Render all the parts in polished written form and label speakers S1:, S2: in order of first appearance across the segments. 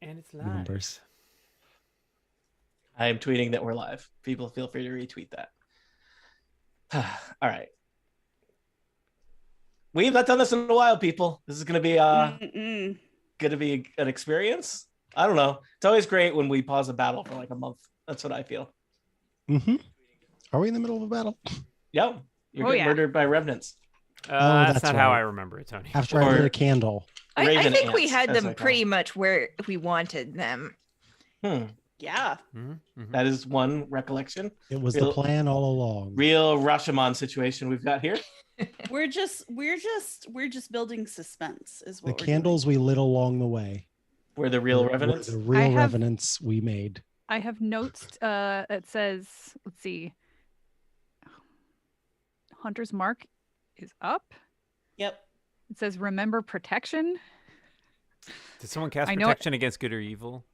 S1: And it's live.
S2: numbers.
S3: I am tweeting that we're live. People feel free to retweet that. All right. We've not done this in a while, people. This is going to be an experience. I don't know. It's always great when we pause a battle for like a month. That's what I feel.
S2: Mm-hmm. Are we in the middle of a battle?
S3: Yeah. You're getting murdered by revenants.
S1: That's not how I remember it, Tony.
S2: After I lit a candle.
S4: I think we had them pretty much where we wanted them.
S5: Yeah.
S1: Mm-hmm.
S3: That is one recollection.
S2: It was the plan all along.
S3: Real Rashomon situation we've got here.
S5: We're just building suspense is what
S2: the candles we lit along the way.
S3: We're the real revenants.
S2: The real revenants we made.
S6: I have notes that says, let's see. Hunter's Mark is up.
S5: Yep.
S6: It says remember protection.
S1: Did someone cast protection against good or evil?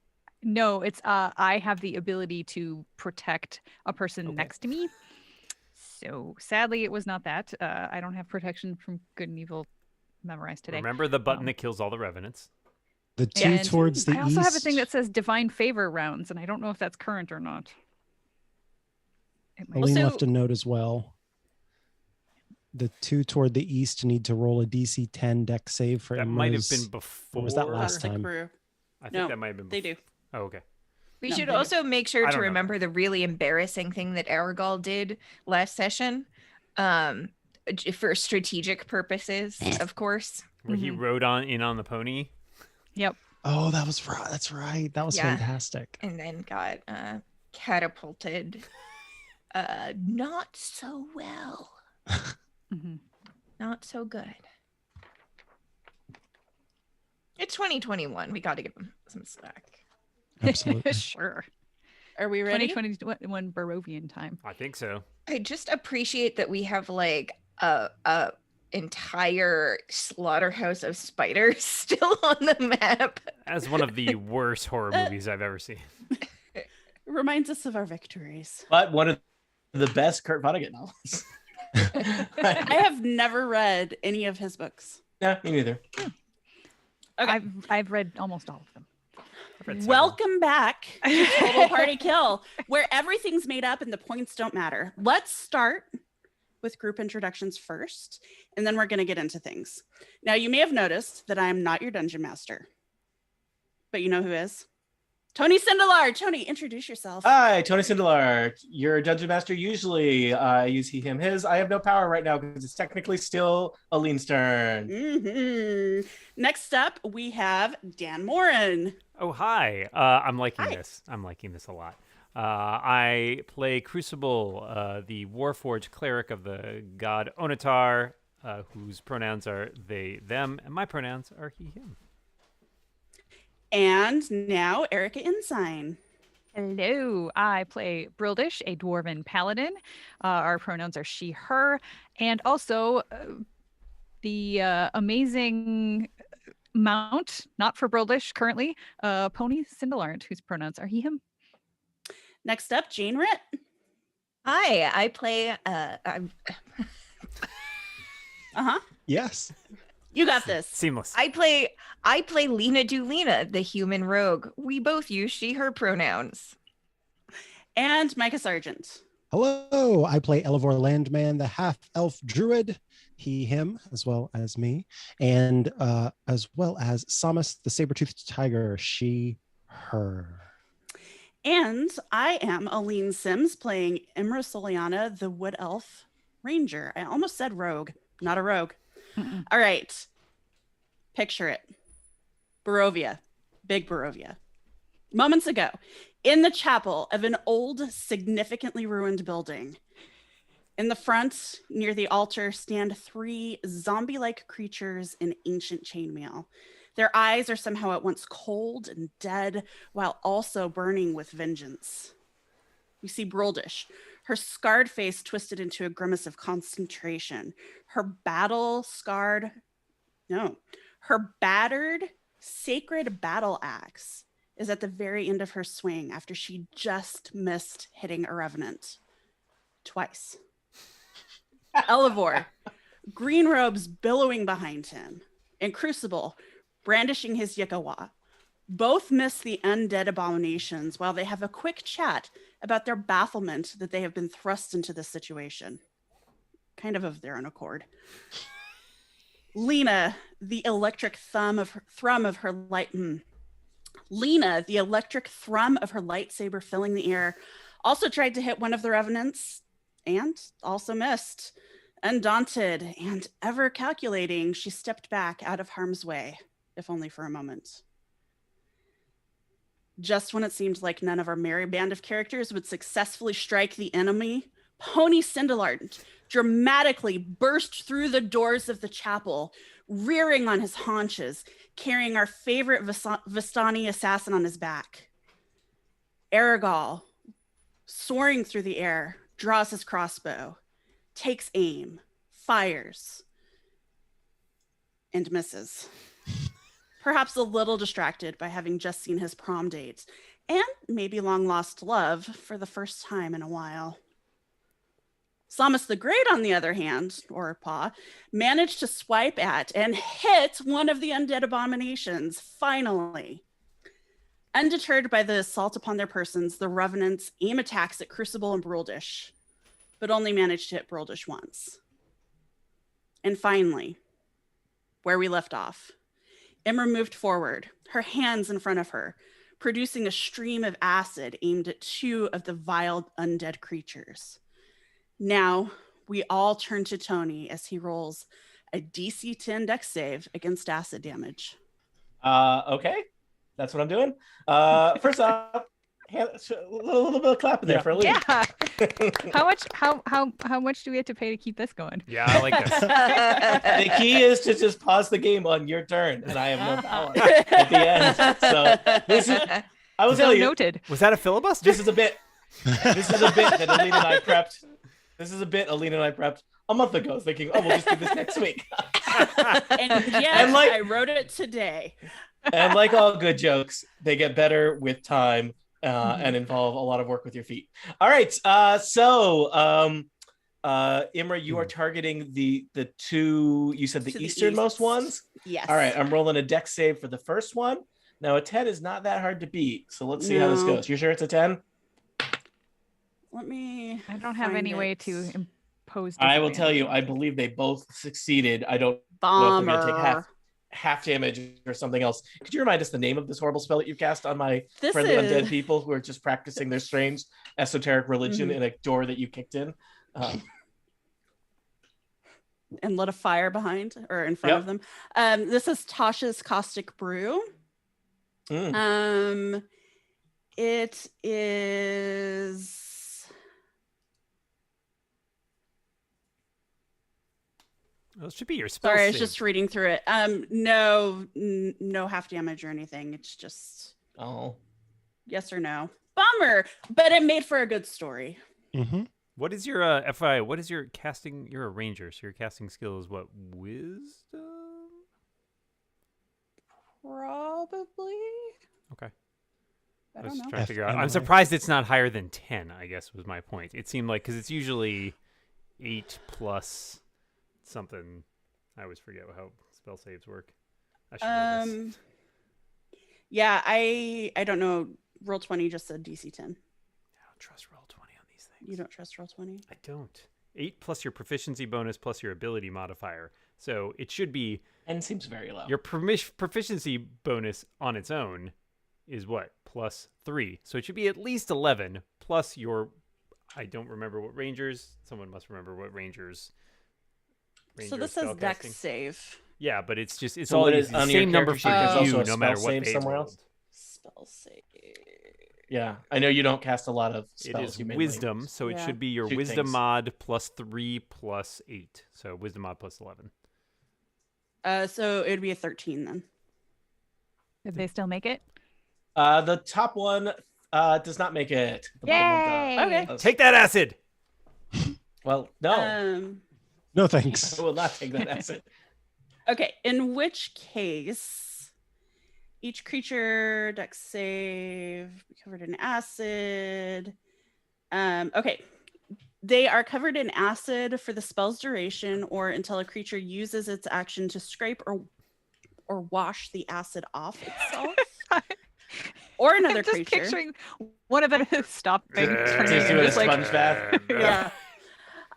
S6: No, it's I have the ability to protect a person next to me. So sadly, it was not that. I don't have protection from good and evil memorized today.
S1: Remember the button that kills all the revenants.
S2: The two towards the east.
S6: I also have a thing that says divine favor rounds, and I don't know if that's current or not.
S2: Aline left a note as well. The two toward the east need to roll a DC 10 deck save for
S1: That might have been before.
S2: Or was that last time?
S1: I think that might have been
S5: They do.
S1: Oh, okay.
S4: We should also make sure to remember the really embarrassing thing that Arugal did last session, for strategic purposes, of course.
S1: Where he rode in on the pony.
S6: Yep.
S2: Oh, that was right. That's right. That was fantastic.
S4: And then got catapulted. Not so well. Not so good. It's 2021. We got to give him some slack.
S2: Absolutely.
S6: Sure.
S5: Are we ready?
S6: 2021 Barovian time.
S1: I think so.
S4: I just appreciate that we have like a entire slaughterhouse of spiders still on the map.
S1: As one of the worst horror movies I've ever seen.
S5: Reminds us of our victories.
S3: But one of the best Kurt Vonnegut novels.
S5: I have never read any of his books.
S3: Yeah, me neither.
S5: Okay.
S6: I've read almost all of them.
S5: Welcome back to Total Party Kill, where everything's made up and the points don't matter. Let's start with group introductions first, and then we're going to get into things. Now, you may have noticed that I am not your dungeon master, but you know who is? Tony Sindelar. Tony, introduce yourself.
S3: Hi, Tony Sindelar. You're a dungeon master. Usually I use he, him, his. I have no power right now because it's technically still Aline's turn.
S5: Next up, we have Dan Morin.
S1: Oh, hi. I'm liking this. I'm liking this a lot. I play Crucible, the Warforged cleric of the god Onatar, whose pronouns are they, them, and my pronouns are he, him.
S5: And now Erica Ensign.
S6: Hello, I play Brildish, a dwarven paladin. Our pronouns are she, her, and also the amazing mount, not for Brildish currently, Pony Cindelarnt, whose pronouns are he, him.
S5: Next up, Jane Ritt.
S4: Hi, I play
S2: Yes.
S5: You got this.
S1: Seamless.
S4: I play Lena Dulina, the human rogue. We both use she, her pronouns.
S5: And Micah Sargent.
S2: Hello, I play Elevor Landman, the half-elf druid, he, him, as well as me, and as well as Samus, the saber-toothed tiger, she, her.
S5: And I am Aline Sims, playing Imra Soliana, the wood elf ranger. I almost said rogue, not a rogue. All right. Picture it. Borovia. Big Borovia. Moments ago, in the chapel of an old, significantly ruined building. In the front, near the altar, stand three zombie-like creatures in ancient chainmail. Their eyes are somehow at once cold and dead, while also burning with vengeance. We see Brildish, her scarred face twisted into a grimace of concentration. Her battered, sacred battle axe is at the very end of her swing after she just missed hitting a revenant. Twice. Elevor, green robes billowing behind him, and Crucible, brandishing his Yikawa, Both miss the undead abominations while they have a quick chat about their bafflement that they have been thrust into this situation. Kind of their own accord. Lena, the electric thrum of her lightsaber filling the air, also tried to hit one of the revenants and also missed. Undaunted and ever calculating, she stepped back out of harm's way, if only for a moment. Just when it seemed like none of our merry band of characters would successfully strike the enemy, Pony Cindelard dramatically burst through the doors of the chapel, rearing on his haunches, carrying our favorite Vistani assassin on his back. Arugal, soaring through the air, draws his crossbow, takes aim, fires, and misses. Perhaps a little distracted by having just seen his prom date and maybe long lost love for the first time in a while. Samus the Great, on the other hand, or Paw, managed to swipe at and hit one of the undead abominations, finally. Undeterred by the assault upon their persons, the Revenants aim attacks at Crucible and Bruldish, but only managed to hit Bruldish once. And finally, where we left off, Imra moved forward, her hands in front of her, producing a stream of acid aimed at two of the vile undead creatures. Now, we all turn to Tony as he rolls a DC 10 dex save against acid damage.
S3: Okay, that's what I'm doing. First off, a little bit of clapping there for a lead.
S6: Yeah. How much do we have to pay to keep this going?
S1: Yeah, I like this.
S3: The key is to just pause the game on your turn, and I have no power at the end. So this is, I will tell you,
S6: noted.
S1: Was that a filibuster?
S3: This is a bit that Alina and I prepped. This is a bit Alina and I prepped a month ago, thinking, oh, we'll just do this next week.
S5: And yes, I wrote it today.
S3: And like all good jokes, they get better with time and involve a lot of work with your feet. All right, so Imra, you are targeting the two, you said the easternmost ones?
S5: Yes.
S3: All right, I'm rolling a dex save for the first one. Now, a 10 is not that hard to beat, so let's see how this goes. You sure it's a 10?
S6: I don't have any way to impose.
S3: I will tell you, I believe they both succeeded. I don't know if they're going to take half damage or something else. Could you remind us the name of this horrible spell that you cast on my friendly undead people who are just practicing their strange esoteric religion in a door that you kicked in?
S5: And lit a fire behind or in front of them. This is Tasha's Caustic Brew. It is...
S1: Well, it should be your spell
S5: Sorry,
S1: save.
S5: I was just reading through it. No half damage or anything. It's just yes or no. Bummer, but it made for a good story.
S2: Mm-hmm.
S1: What is your FI? What is your casting? You're a ranger, so your casting skill is what? Wisdom?
S5: Probably.
S1: Okay.
S5: I don't know.
S1: Trying to figure out. I'm surprised it's not higher than 10, I guess was my point. It seemed like, because it's usually 8 plus something. I always forget how spell saves work. I should know this.
S5: Yeah, I don't know. Roll20 just said DC 10.
S1: I don't trust Roll20 on these things.
S5: You don't trust Roll20?
S1: I don't. 8 plus your proficiency bonus plus your ability modifier. So it should be...
S3: And seems very low.
S1: Your proficiency bonus on its own is what? Plus 3. So it should be at least 11 plus your... I don't remember what rangers... Someone must remember what rangers...
S5: So this says dex save.
S1: Yeah, but it's just... It's
S3: so
S1: all
S3: is
S1: the same number for you no matter what page
S3: somewhere else.
S5: Spell save.
S3: Yeah, I know you don't cast a lot of spells.
S1: It is wisdom, so it should be your wisdom mod plus 3 plus 8. So wisdom mod plus 11.
S5: So it would be a 13 then.
S6: Did they still make it?
S3: The top one does not make it. The
S6: Yay!
S5: Okay.
S1: Take that acid!
S3: Well, no.
S2: No thanks.
S3: I will not take that acid.
S5: Okay, in which case, each creature dex save covered in acid. Okay, they are covered in acid for the spell's duration or until a creature uses its action to scrape or wash the acid off itself. Or another
S6: I'm just
S5: creature.
S6: picturing one of them stopping, turning,
S3: Just
S6: and
S3: doing a
S6: just like,
S3: sponge bath.
S5: Yeah.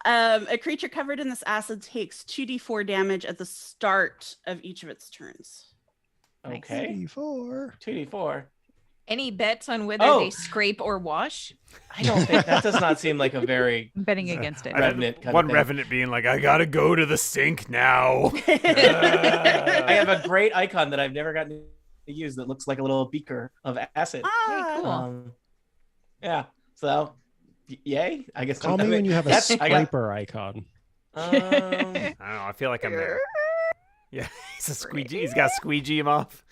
S5: A creature covered in this acid takes 2d4 damage at the start of each of its turns.
S3: Okay.
S2: 2d4.
S3: 2d4.
S4: Any bets on whether they scrape or wash?
S3: I don't think that does not seem like a very
S6: I'm betting against it.
S3: Revenant kind
S1: One
S3: of thing.
S1: Revenant being like, I gotta go to the sink now.
S3: I have a great icon that I've never gotten to use that looks like a little beaker of acid.
S6: Hey, cool.
S3: Yeah. So, yay. I guess.
S2: Call me when you have a scraper icon.
S1: I don't know. I feel like I'm there. Yeah, he's a squeegee. He's got squeegee him off.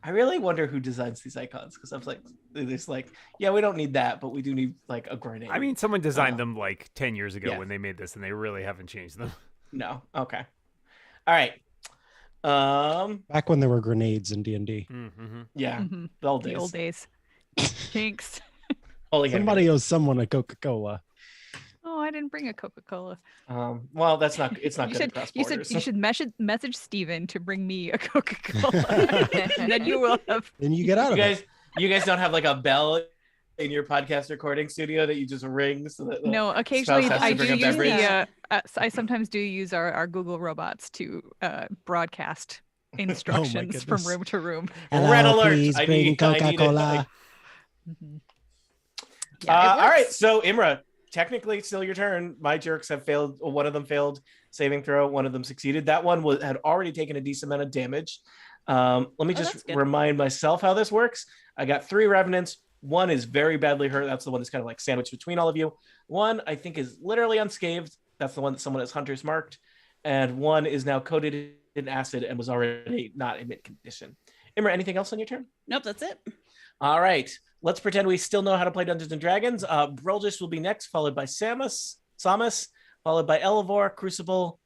S3: I really wonder who designs these icons because I was like, it's like, yeah, we don't need that, but we do need like a grenade.
S1: I mean, someone designed them like 10 years ago
S3: yeah.
S1: when they made this, and they really haven't changed them.
S3: No. Okay. All right.
S2: Back when there were grenades in D&D.
S1: Mm-hmm.
S3: Yeah.
S6: Mm-hmm.
S3: The
S6: old days. Jinx.
S2: Somebody owes someone a Coca-Cola.
S6: Oh, I didn't bring a Coca-Cola.
S3: Well, it's not good across borders.
S6: You should message Steven to bring me a Coca-Cola. And then you will have.
S2: Then you get out of it.
S3: You guys don't have like a bell in your podcast recording studio that you just ring so that
S6: no, occasionally I do use I sometimes do use our Google robots to broadcast instructions from room to room.
S2: Hello,
S3: Red alert!
S2: Please bring Coca-Cola.
S3: All right, so Imra, technically still your turn. My jerks have failed. One of them failed saving throw. One of them succeeded. That one had already taken a decent amount of damage. Let me just remind myself how this works. I got 3 revenants. One is very badly hurt. That's the one that's kind of like sandwiched between all of you. One, I think, is literally unscathed. That's the one that someone has Hunter's marked. And one is now coated in acid and was already not in mint condition. Imra, anything else on your turn?
S5: Nope, that's it.
S3: All right. Let's pretend we still know how to play Dungeons and Dragons. Broldish will be next, followed by Samus, followed by Elevor, Crucible,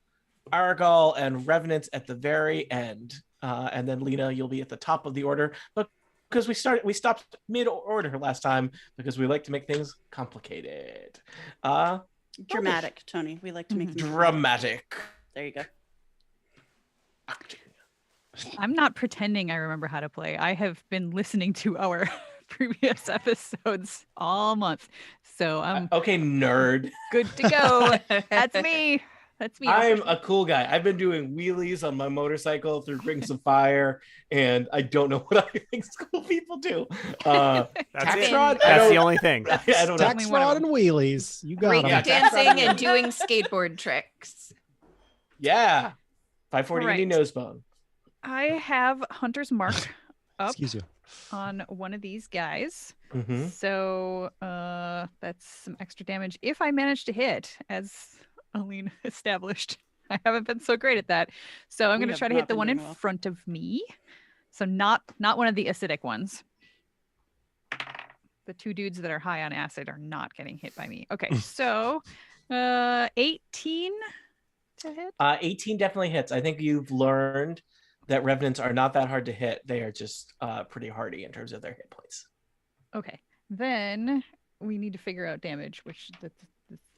S3: Arugal, and Revenants at the very end. And then Lena, you'll be at the top of the order. But because we stopped mid-order last time because we like to make things complicated.
S5: Dramatic, Tony. We like to make them
S3: dramatic.
S5: There you go.
S6: I'm not pretending I remember how to play. I have been listening to our previous episodes all month. So I'm
S3: okay, nerd.
S6: Good to go. That's me. That's me.
S3: I'm a cool guy. I've been doing wheelies on my motorcycle through Rings of Fire, and I don't know what I think school people do.
S1: That's
S3: tax
S1: it.
S3: fraud?
S1: That's the only thing.
S3: I don't know.
S2: Tax fraud and wheelies. You got
S4: Break
S2: them.
S4: dancing and doing skateboard tricks.
S3: Yeah. 540
S6: Right.
S3: nose bone.
S6: I have Hunter's Mark up
S2: Excuse you.
S6: on one of these guys.
S3: Mm-hmm.
S6: So that's some extra damage if I manage to hit, as Aline established. I haven't been so great at that. So I'm going to try to hit the one in front of me. So not one of the acidic ones. The 2 dudes that are high on acid are not getting hit by me. Okay, so 18 to hit?
S3: 18 definitely hits. I think you've learned that Revenants are not that hard to hit. They are just pretty hardy in terms of their hit points.
S6: Okay, then we need to figure out damage, which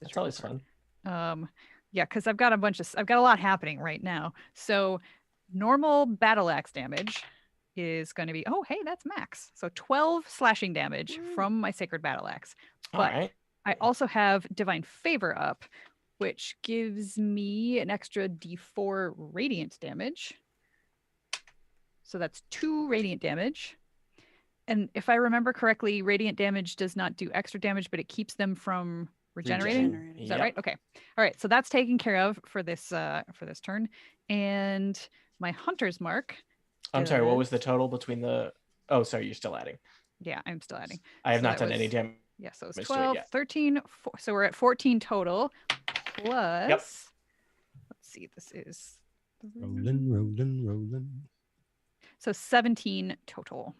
S3: that's always fun.
S6: Yeah, because I've got a lot happening right now. So normal battle axe damage is going to be, oh, hey, that's max. So 12 slashing damage from my sacred battle axe. But
S3: all right.
S6: I also have divine favor up, which gives me an extra d4 radiant damage. So that's 2 radiant damage. And if I remember correctly, radiant damage does not do extra damage, but it keeps them from regenerating. Is that right? Okay. All right. So that's taken care of for this turn. And my Hunter's Mark.
S3: I'm sorry. What was the total between the? Oh, sorry. You're still adding.
S6: Yeah, I'm still adding.
S3: I have not done any damage.
S6: Yeah. So it's 12, 13. So we're at 14 total. Plus.
S3: Yep.
S6: Let's see. This is
S2: rolling.
S6: So 17 total.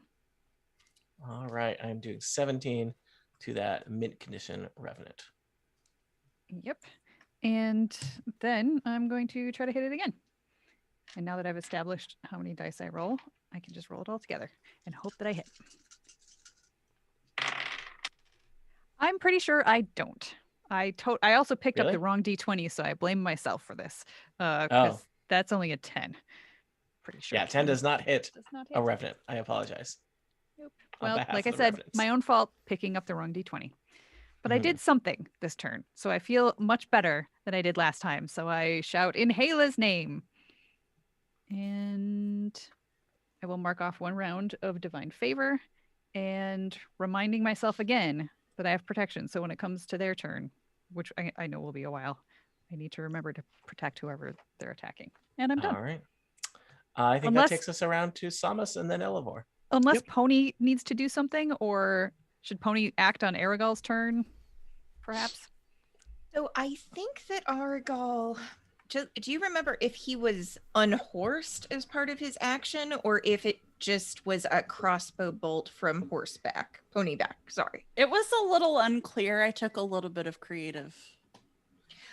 S3: All right. I'm doing 17 to that mint condition Revenant.
S6: Yep. And then I'm going to try to hit it again. And now that I've established how many dice I roll, I can just roll it all together and hope that I hit. I'm pretty sure I don't. I also picked up the wrong D20, so I blame myself for this. Because that's only a 10. Pretty sure.
S3: Yeah, 10 does not hit
S6: Does not
S3: a
S6: hit.
S3: Revenant. I apologize.
S6: Nope.
S3: On
S6: Well,
S3: behalf
S6: like
S3: of
S6: I
S3: the
S6: said,
S3: Revenants.
S6: my own fault picking up the wrong d20. But I
S3: Mhm.
S6: did something this turn, so I feel much better than I did last time. So I shout in Hela's name. And I will mark off 1 round of Divine Favor and reminding myself again that I have protection. So when it comes to their turn, which I know will be a while, I need to remember to protect whoever they're attacking. And I'm done.
S3: All right. I think that takes us around to Samus and then Elevor.
S6: Unless
S2: Yep.
S6: Pony needs to do something, or should Pony act on Arugal's turn, perhaps?
S4: So I think that Arugal, do you remember if he was unhorsed as part of his action, or if it just was a crossbow bolt from ponyback, sorry.
S5: It was a little unclear. I took a little bit of creative.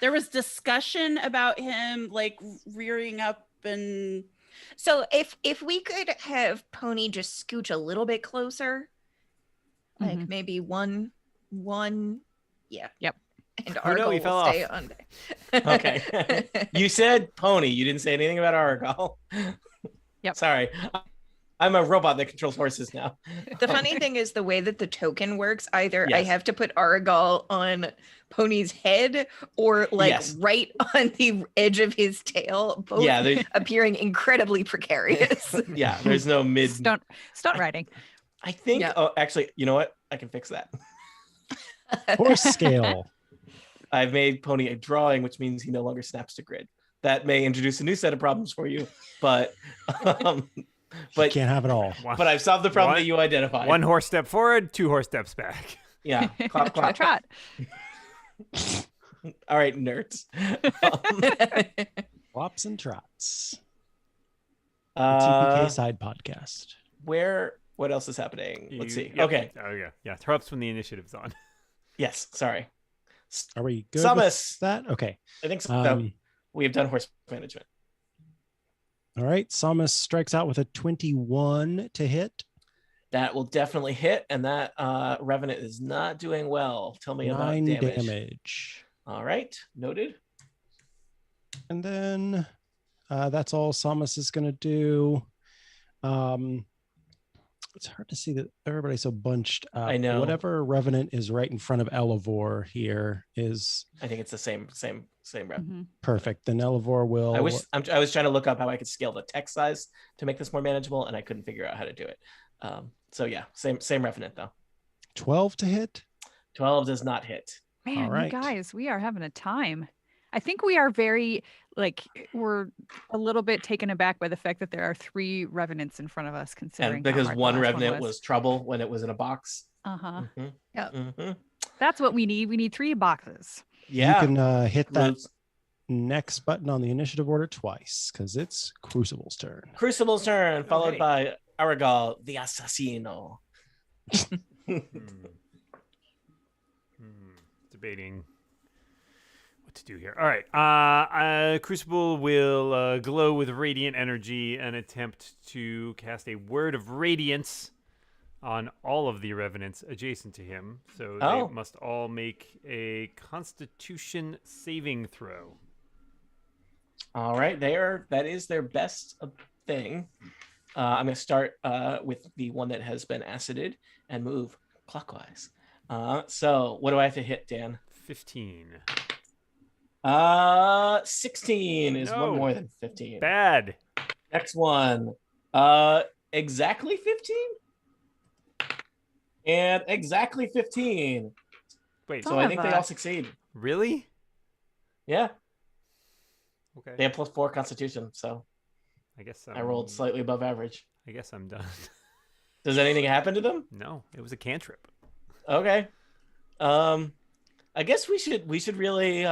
S5: There was discussion about him like rearing up and...
S4: So if we could have Pony just scooch a little bit closer, like maybe one, yeah.
S6: Yep.
S4: And
S1: Oh, no, he
S4: Arugal
S1: fell
S4: will stay
S1: off.
S4: on.
S3: Okay. You said Pony. You didn't say anything about Arugal.
S6: Yep.
S3: Sorry. I'm a robot that controls horses now.
S4: The funny thing is the way that the token works, either I
S3: Yes.
S4: have to put Arugal on Pony's head or like
S3: Yes.
S4: right on the edge of his tail, both appearing incredibly precarious.
S3: Yeah, there's no mid.
S6: Stunt riding.
S3: I think,
S4: Yeah.
S3: oh, actually, you know what? I can fix that.
S2: Horse scale.
S3: I've made Pony a drawing, which means he no longer snaps to grid. That may introduce a new set of problems for you, but
S2: You can't have it all.
S3: but I've solved the problem that you identified.
S1: 1 horse step forward, 2 horse steps back.
S3: Yeah, clap, clap.
S6: Trot.
S3: All right, nerds.
S2: Flops and trots.
S3: Uh,
S2: TPK side podcast.
S3: what else is happening? Let's see.
S1: Yep.
S3: Okay.
S1: Oh yeah. Yeah. Throw-ups when the initiative's on.
S3: Yes. Sorry.
S2: Are we good
S3: Samus.
S2: with that? Okay.
S3: I think so. We have done horse management.
S2: All right. Samus strikes out with a 21 to hit.
S3: That will definitely hit, and that Revenant is not doing well. Tell me about
S2: 9
S3: damage.
S2: damage.
S3: All right. Noted.
S2: And then that's all Samus is going to do. It's hard to see that everybody's so bunched up.
S3: I know.
S2: Whatever Revenant is right in front of Elevor here is...
S3: I think it's the same rep.
S2: Perfect. Then Elevor will...
S3: I was trying to look up how I could scale the text size to make this more manageable, and I couldn't figure out how to do it. So yeah, same Revenant though.
S2: 12 to hit.
S3: 12 does not hit.
S6: Man,
S2: All right.
S6: you guys, we are having a time. I think we are very, we're a little bit taken aback by the fact that there are 3 Revenants in front of us, considering
S3: And because
S6: how hard the
S3: one
S6: last
S3: Revenant
S6: was
S3: was trouble when it was in a box.
S6: Uh-huh.
S3: Yep.
S6: That's what we need. We need 3 boxes.
S3: Yeah.
S2: You can hit that next button on the initiative order twice because it's Crucible's turn.
S3: Crucible's turn, followed by Arugal, the Assassino.
S1: Debating what to do here. All right. Crucible will glow with radiant energy and attempt to cast a word of radiance on all of the Revenants adjacent to him. So they must all make a Constitution saving throw.
S3: All right. That is their best thing. I'm going to start with the one that has been acided and move clockwise. So what do I have to hit, Dan?
S1: 15.
S3: 16 is one more than 15.
S1: Bad.
S3: Next one. Exactly 15? And exactly 15.
S1: Wait.
S3: So I think they all succeed.
S1: Really?
S3: Yeah.
S1: Okay.
S3: They have +4 Constitution, so
S1: I guess
S3: I rolled slightly above average.
S1: I guess I'm done.
S3: Does anything happen to them?
S1: No, it was a cantrip.
S3: Okay. I guess we should really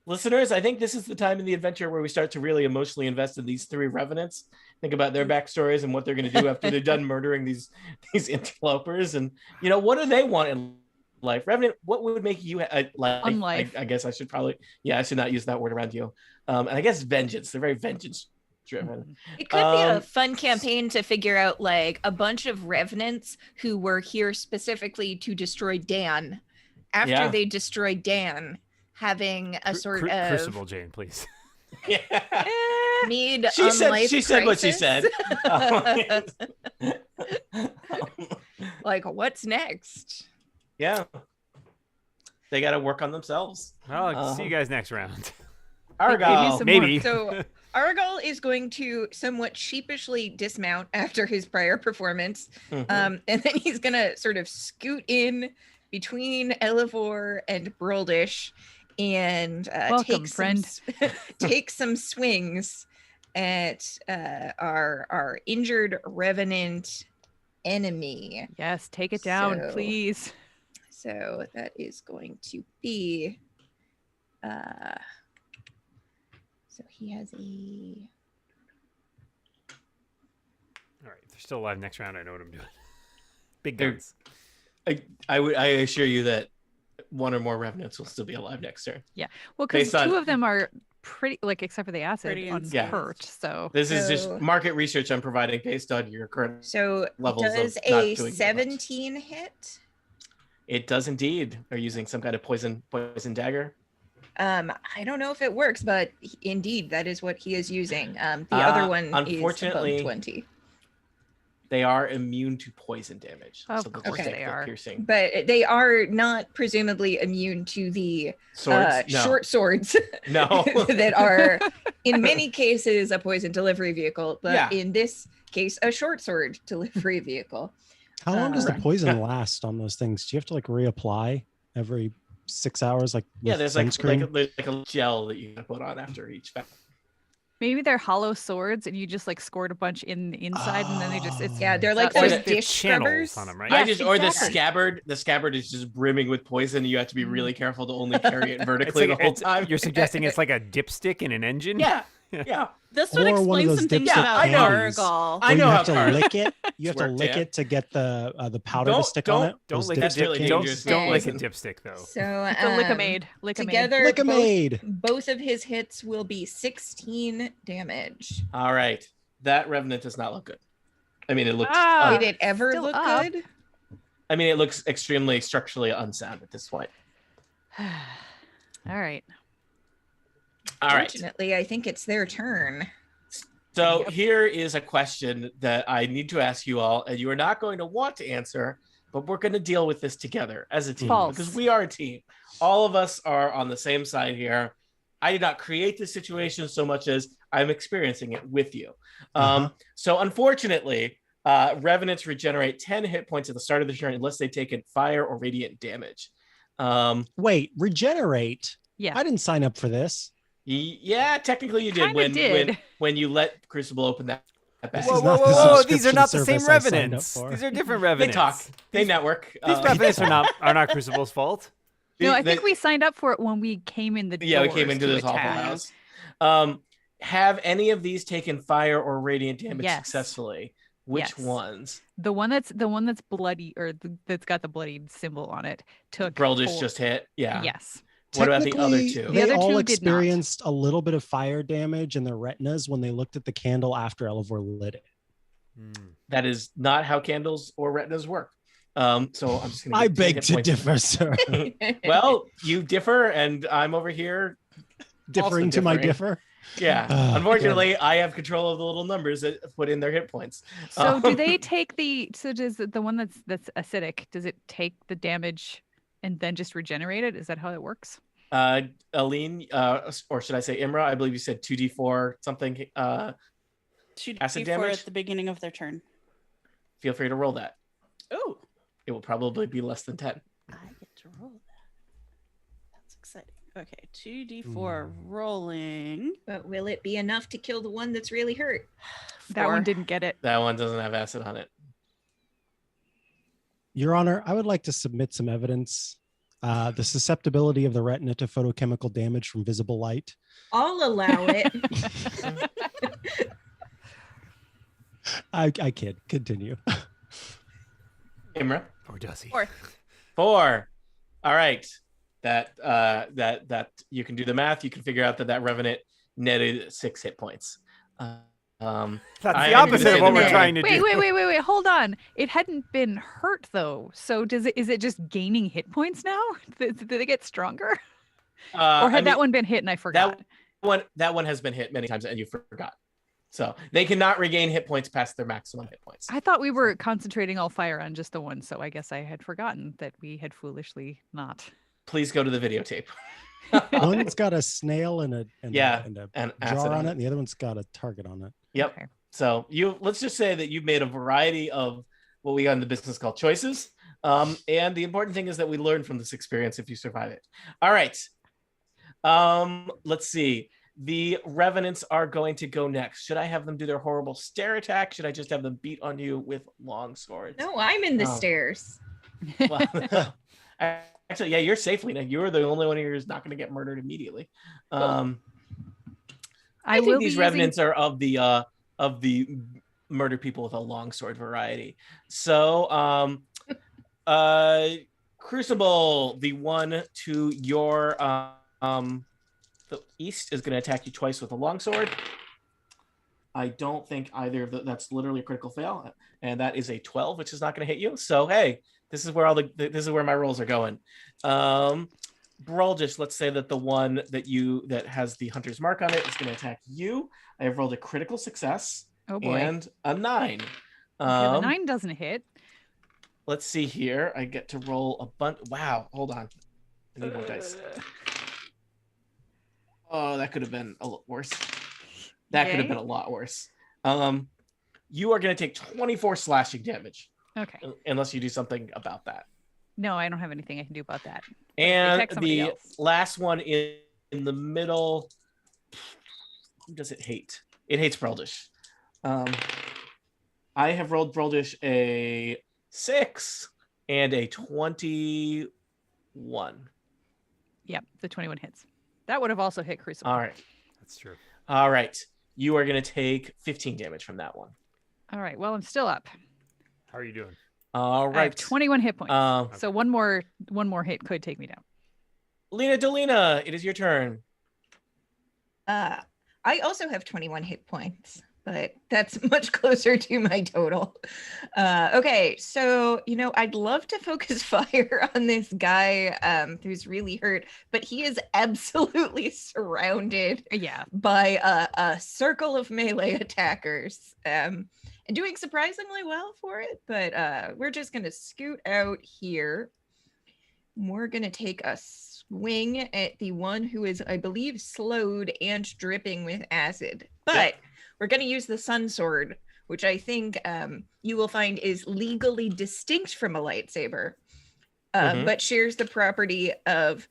S3: listeners, I think this is the time in the adventure where we start to really emotionally invest in these 3 Revenants. Think about their backstories and what they're going to do after they're done murdering these interlopers, and what do they want in life? Revenant, what would make you like? I guess I should probably I should not use that word around you. And I guess vengeance. They're very vengeance driven.
S4: It could be a fun campaign to figure out like a bunch of Revenants who were here specifically to destroy Dan. After they destroyed Dan, having a sort of
S1: Crucible, Jane, please.
S4: Need
S3: She said what she
S4: crisis?
S3: said.
S4: Like, what's next?
S3: Yeah. They got to work on themselves.
S1: I'll see you guys next round.
S3: Arugal.
S1: Maybe.
S4: So Arugal is going to somewhat sheepishly dismount after his prior performance. And then he's going to sort of scoot in between Elevor and Broldish and take some swings at our injured Revenant enemy.
S6: Yes, take it down, please.
S4: So that is going to be so he has a...
S1: All right, they're still alive next round. I know what I'm doing. Big guns.
S3: I assure you that one or more Revenants will still be alive next turn.
S6: Yeah, well, because two of them are pretty, like, except for the acid, unhurt. So
S3: this is just market research I'm providing based on your current levels.
S4: Does a 17 hit?
S3: It does indeed. Are you using some kind of poison dagger?
S4: I don't know if it works, but indeed that is what he is using. The other one
S3: unfortunately,
S4: is above 20.
S3: They are immune to poison damage.
S6: Of course they are.
S3: Piercing.
S4: But they are not presumably immune to the short swords
S3: no.
S4: that are, in many cases, a poison delivery vehicle, but in this case, a short sword delivery vehicle.
S2: How long does the poison last on those things? Do you have to like reapply every 6 hours? Like
S3: there's like a gel that you can put on after each battle.
S6: Maybe they're hollow swords and you just like scored a bunch in the inside and then they just
S4: they're like those dish scrubbers
S1: on them, right?
S3: Or the scabbard is just brimming with poison. You have to be really careful to only carry it vertically the whole time.
S1: You're suggesting it's like a dipstick in an engine?
S3: Yeah.
S5: This would explain some things about Arugal.
S3: I know
S2: you have to lick it. You have to lick it to get the powder to stick on it.
S1: Don't lick it.
S3: Really dangerous.
S1: Don't lick a dipstick though.
S4: So
S6: it's a lick-a-maid.
S4: Together,
S2: lick-a-maid.
S4: Both of his hits will be 16 damage.
S3: All right, that Revenant does not look good. I mean, it looks.
S4: Did it ever look good?
S3: I mean, it looks extremely structurally unsound at this point.
S6: All right.
S4: Fortunately, I think it's their turn.
S3: So here is a question that I need to ask you all, and you are not going to want to answer, but we're going to deal with this together as a team.
S6: False.
S3: Because we are a team. All of us are on the same side here. I did not create this situation so much as I'm experiencing it with you. So unfortunately, Revenants regenerate 10 hit points at the start of the turn unless they've taken fire or radiant damage.
S2: Wait, regenerate?
S6: Yeah.
S2: I didn't sign up for this.
S3: Yeah, technically you did when you let Crucible open that.
S1: Whoa! These are not the same Revenants. These are different Revenants.
S3: They talk. They network.
S1: These Revenants are not Crucible's fault.
S6: No, I think we signed up for it when we came in the door.
S3: Yeah, we came into this awful house. Have any of these taken fire or radiant damage successfully? Which ones?
S6: The one that's bloody, or that's got the bloodied symbol on it, took.
S3: Broldish just hit. Yeah.
S6: Yes.
S3: What about the other two?
S2: They all experienced a little bit of fire damage in their retinas when they looked at the candle after Elevor lit it.
S3: That is not how candles or retinas work. So I'm just going to.
S2: I beg to differ, sir.
S3: Well, you differ, and I'm over here
S2: differing to my differ.
S3: Yeah. Unfortunately, I have control of the little numbers that put in their hit points.
S6: So do they take the? So does the one that's acidic? Does it take the damage and then just regenerate it? Is that how it works?
S3: Aline, or should I say Imra? I believe you said 2d4 something.
S5: 2d4
S3: acid damage
S5: at the beginning of their turn.
S3: Feel free to roll that.
S5: Oh,
S3: it will probably be less than 10.
S5: I get to roll that. That's exciting. Okay, 2d4 rolling.
S4: But will it be enough to kill the one that's really hurt?
S6: That one didn't get it.
S3: That one doesn't have acid on it.
S2: Your Honor, I would like to submit some evidence. The susceptibility of the retina to photochemical damage from visible light.
S4: I'll allow it.
S2: I kid. Continue.
S3: Imra?
S1: Or does he?
S3: 4. All right. That you can do the math. You can figure out that Revenant netted 6 hit points.
S1: That's the opposite of what we're trying to do.
S6: Wait, hold on. It hadn't been hurt though. So is it just gaining hit points now? Did they get stronger? Or had that one been hit and I forgot?
S3: That one has been hit many times and you forgot. So they cannot regain hit points past their maximum hit points.
S6: I thought we were concentrating all fire on just the one, so I guess I had forgotten that we had foolishly not.
S3: Please go to the videotape.
S2: One's got a snail and a
S3: and
S2: jar on it, and the other one's got a target on it.
S3: Yep. Okay. So let's just say that you've made a variety of what we got in the business called choices. And the important thing is that we learn from this experience if you survive it. All right. Let's see. The Revenants are going to go next. Should I have them do their horrible stare attack? Should I just have them beat on you with long swords?
S4: No, I'm in the stairs.
S3: Well, actually, yeah, you're safely now. You're the only one here who's not going to get murdered immediately. I think these Revenants are of the murder people with a longsword variety. So, Crucible, the one to your the east, is going to attack you twice with a longsword. I don't think either of that's literally a critical fail, and that is a 12, which is not going to hit you. So hey, this is where this is where my rolls are going. Broldish, let's say that the one that has the hunter's mark on it is going to attack you. I have rolled a critical success.
S6: Oh boy.
S3: And a 9.
S6: The 9 doesn't hit.
S3: Let's see here. I get to roll a bunch. Wow, hold on. I need more dice. Oh, that could have been a lot worse. That could have been a lot worse. You are going to take 24 slashing damage.
S6: Okay.
S3: Unless you do something about that.
S6: No, I don't have anything I can do about that.
S3: And the last one in the middle. Who does it hate? It hates Broldish. I have rolled Broldish a 6 and a 21.
S6: Yep, the 21 hits. That would have also hit Crucible.
S3: All right.
S1: That's true.
S3: All right. You are going to take 15 damage from that one.
S6: All right. Well, I'm still up.
S1: How are you doing?
S3: All right.
S6: I have 21 hit points. So one more hit could take me down.
S3: Lena Delina, it is your turn.
S4: I also have 21 hit points, but that's much closer to my total. Okay, so, I'd love to focus fire on this guy who's really hurt, but he is absolutely surrounded by a circle of melee attackers and doing surprisingly well for it, but we're just going to scoot out here. We're going to take a swing at the one who is, I believe, slowed and dripping with acid. But we're going to use the sun sword, which I think you will find is legally distinct from a lightsaber, but shares the property of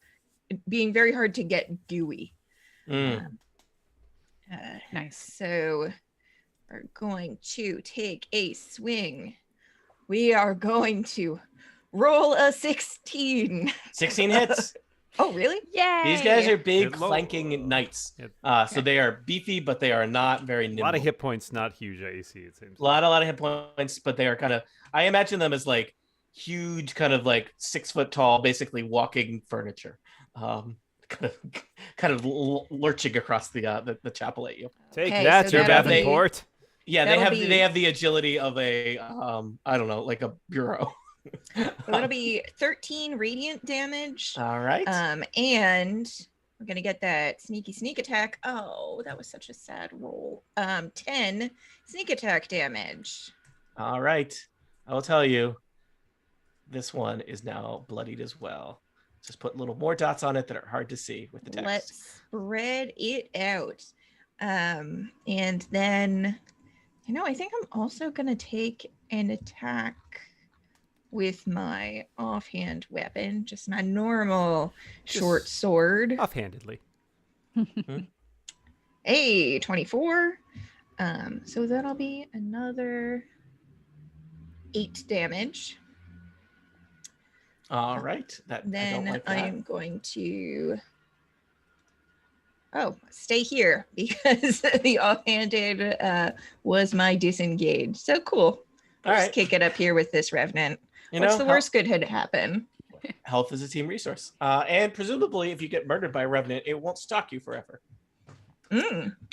S4: being very hard to get gooey.
S6: Nice.
S4: So we're going to take a swing. We are going to roll a 16.
S3: 16 hits.
S4: Oh, really?
S6: Yay!
S3: These guys are big, clanking knights. So they are beefy, but they are not very nimble.
S1: A lot of hit points, not huge AC, it seems.
S3: A lot of hit points, but they are kind of... I imagine them as like huge, kind of like 6 foot tall, basically walking furniture. Kind of lurching across the chapel at you.
S1: Take that, your Davenport.
S3: Yeah, they have the agility of a I don't know, like a bureau.
S4: So that'll be 13 radiant damage.
S3: All right.
S4: And we're gonna get that sneak attack. Oh, that was such a sad roll. 10 sneak attack damage.
S3: All right. I will tell you, this one is now bloodied as well. Just put little more dots on it that are hard to see with the text.
S4: Let's spread it out. And then, I think I'm also gonna take an attack with my offhand weapon, just my normal short sword.
S1: Offhandedly.
S4: Hey, 24. So that'll be another 8 damage.
S3: All right.
S4: Then I am going to stay here because the offhanded was my disengage. So cool. Just kick it up here with this Revenant. What's the worst could happen?
S3: Health is a team resource. And presumably, if you get murdered by a Revenant, it won't stalk you forever.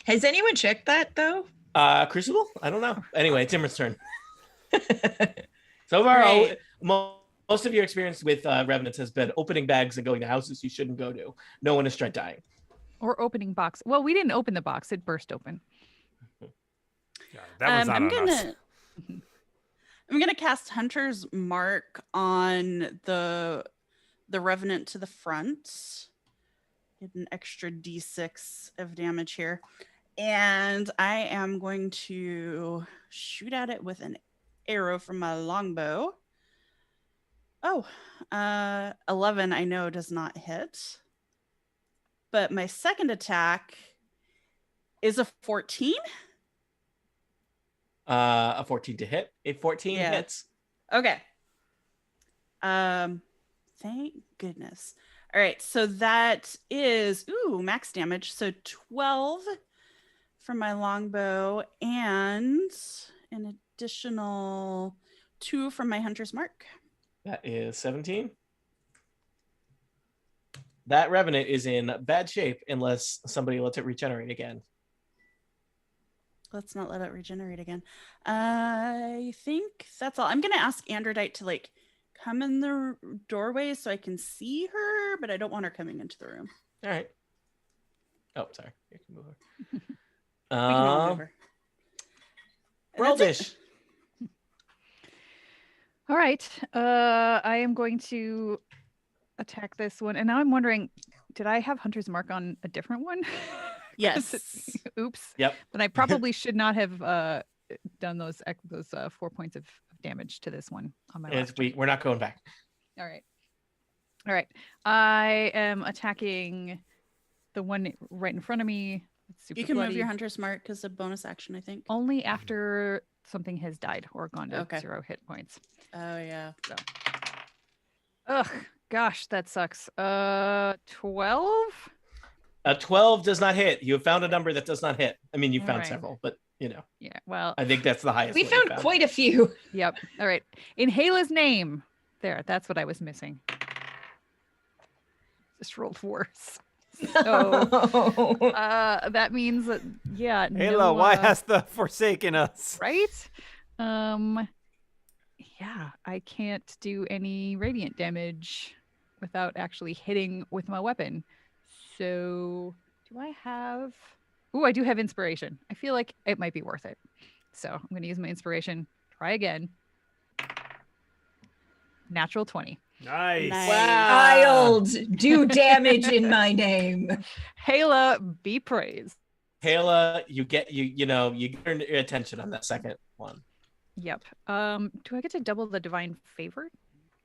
S4: Has anyone checked that, though?
S3: Crucible? I don't know. Anyway, it's Imran's turn. So far, most of your experience with Revenants has been opening bags and going to houses you shouldn't go to. No one is Strahd dying.
S6: Or opening box. Well, we didn't open the box. It burst open.
S1: Yeah, that was not on us.
S5: I'm gonna cast Hunter's Mark on the Revenant to the front. Get an extra D6 of damage here. And I am going to shoot at it with an arrow from my longbow. Oh, 11 I know does not hit. But my second attack is a 14.
S3: A 14 to hit. A 14 hits.
S5: Okay. Thank goodness. All right, so that is max damage. So 12 from my longbow and an additional 2 from my hunter's mark.
S3: That is 17. That Revenant is in bad shape unless somebody lets it regenerate again.
S5: Let's not let it regenerate again. I think that's all. I'm going to ask Androdite to come in the doorway so I can see her, but I don't want her coming into the room.
S3: All right. Oh, sorry. You can move her.
S5: We can all move her.
S3: Broldish.
S6: All right. I am going to attack this one. And now I'm wondering, did I have Hunter's Mark on a different one?
S5: Yes.
S6: Oops.
S3: Yep.
S6: Then I probably should not have done those 4 points of damage to this one on my last turn.
S3: We're not going back.
S6: All right. I am attacking the one right in front of me. It's super
S5: You can
S6: bloody.
S5: move your Hunter's Mark because a bonus action, I think.
S6: Only after something has died or gone to 0 hit points.
S5: Oh, yeah.
S6: So. Ugh. Gosh, that sucks. 12?
S3: A 12 does not hit. You have found a number that does not hit. I mean, you found
S6: right.
S3: several, but
S6: Yeah, well.
S3: I think that's the highest.
S4: We found quite a few.
S6: Yep. All right. In Hela's name. There, that's what I was missing. Just rolled worse. So that means that,
S1: Hela, why hast thou forsaken us?
S6: Right? Yeah, I can't do any radiant damage without actually hitting with my weapon. So do I have... Ooh, I do have inspiration. I feel like it might be worth it. So I'm going to use my inspiration. Try again. Natural 20.
S1: Nice.
S4: Wild. Do damage in my name.
S6: Hela, be praised.
S3: Hela, you get your attention on that second one.
S6: Yep. Do I get to double the divine favor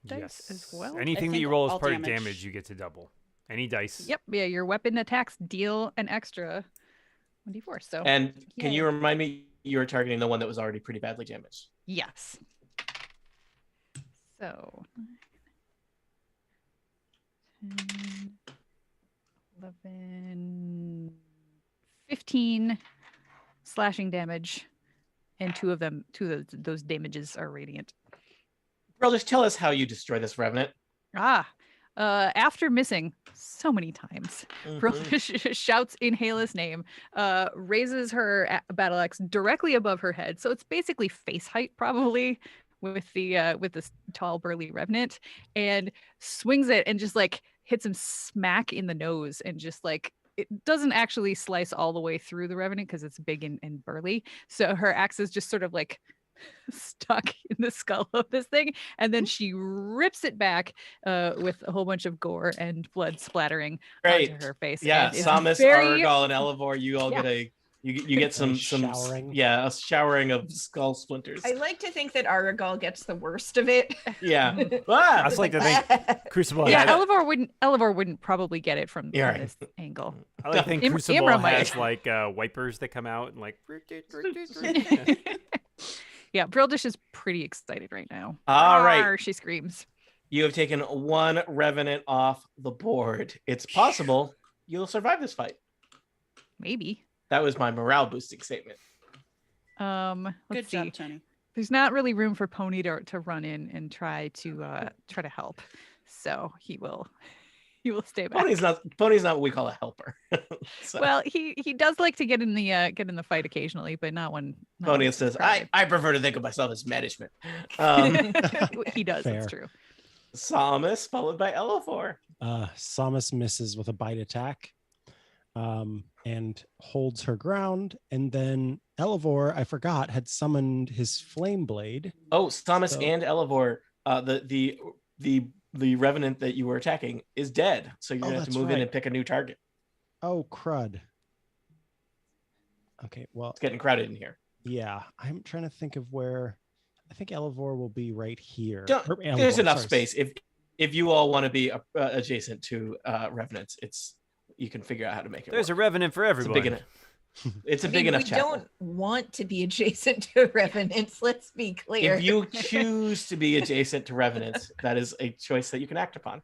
S6: dice as well?
S1: Anything that you roll as part of damage, you get to double. Any dice.
S6: Yep. Yeah, your weapon attacks deal an extra 1d4. So.
S3: And can you remind me, you were targeting the one that was already pretty badly damaged?
S6: Yes. So 10, 11, 15 slashing damage, and two of those damages are radiant.
S3: Bro, just tell us how you destroy this Revenant.
S6: After missing so many times, shouts in Hela's name, raises her battle axe directly above her head, so it's basically face height probably with this tall burly Revenant, and swings it and just hits him smack in the nose, and just it doesn't actually slice all the way through the Revenant because it's big and burly, so her axe is just sort of stuck in the skull of this thing, and then she rips it back with a whole bunch of gore and blood splattering onto her face.
S3: Yeah, Samus, Arugal, and Elevor, you all get you get some
S2: showering.
S3: A showering of skull splinters.
S4: I like to think that Arugal gets the worst of it.
S3: Yeah.
S1: I just like to think Crucible.
S6: Yeah, Elevor wouldn't probably get it from this angle.
S1: I like to think Crucible has wipers that come out and
S6: Yeah, Brildish is pretty excited right now.
S3: All right.
S6: She screams.
S3: You have taken one Revenant off the board. It's possible you'll survive this fight.
S6: Maybe.
S3: That was my morale boosting statement.
S6: Let's see.
S5: Good job, Tony.
S6: There's not really room for Pony to run in and try to help. So he will stay back.
S3: Pony's not what we call a helper. So.
S6: Well, he does like to get in the fight occasionally, but not when
S3: Pony says, I prefer to think of myself as management.
S6: He does.
S2: Fair.
S6: That's true.
S3: Samus followed by Elevor.
S2: Samus misses with a bite attack. and holds her ground. And then Elevor, I forgot, had summoned his flame blade.
S3: Oh, Thomas and Elevor, the revenant that you were attacking is dead. So you're gonna have to move in and pick a new target.
S2: Oh, crud. Okay, well,
S3: it's getting crowded in here.
S2: Yeah, I'm trying to think of where. I think Elevor will be right here.
S3: There's enough space if you all want to be adjacent to revenants. You can figure out how to make it.
S1: There's
S3: work.
S1: a revenant for everyone.
S3: It's a big enough chapel.
S4: We don't want to be adjacent to revenants. Let's be clear.
S3: If you choose to be adjacent to revenants, that is a choice that you can act upon.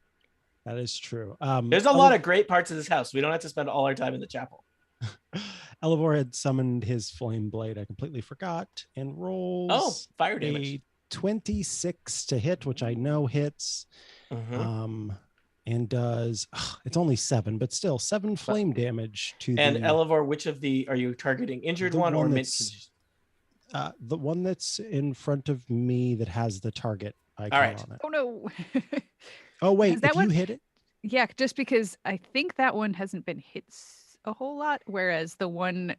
S2: That is true.
S3: There's a lot of great parts of this house. We don't have to spend all our time in the chapel.
S2: Elevor had summoned his flame blade. I completely forgot, and rolls
S3: fire damage.
S2: A 26 to hit, which I know hits. And does it's only 7, but still 7 flame damage to
S3: and Elevor, which of are you targeting? Injured one or mint?
S2: The one that's in front of me that has the target icon on it.
S6: Oh no.
S2: Oh wait, if you hit it?
S6: Yeah, just because I think that one hasn't been hit a whole lot, whereas the one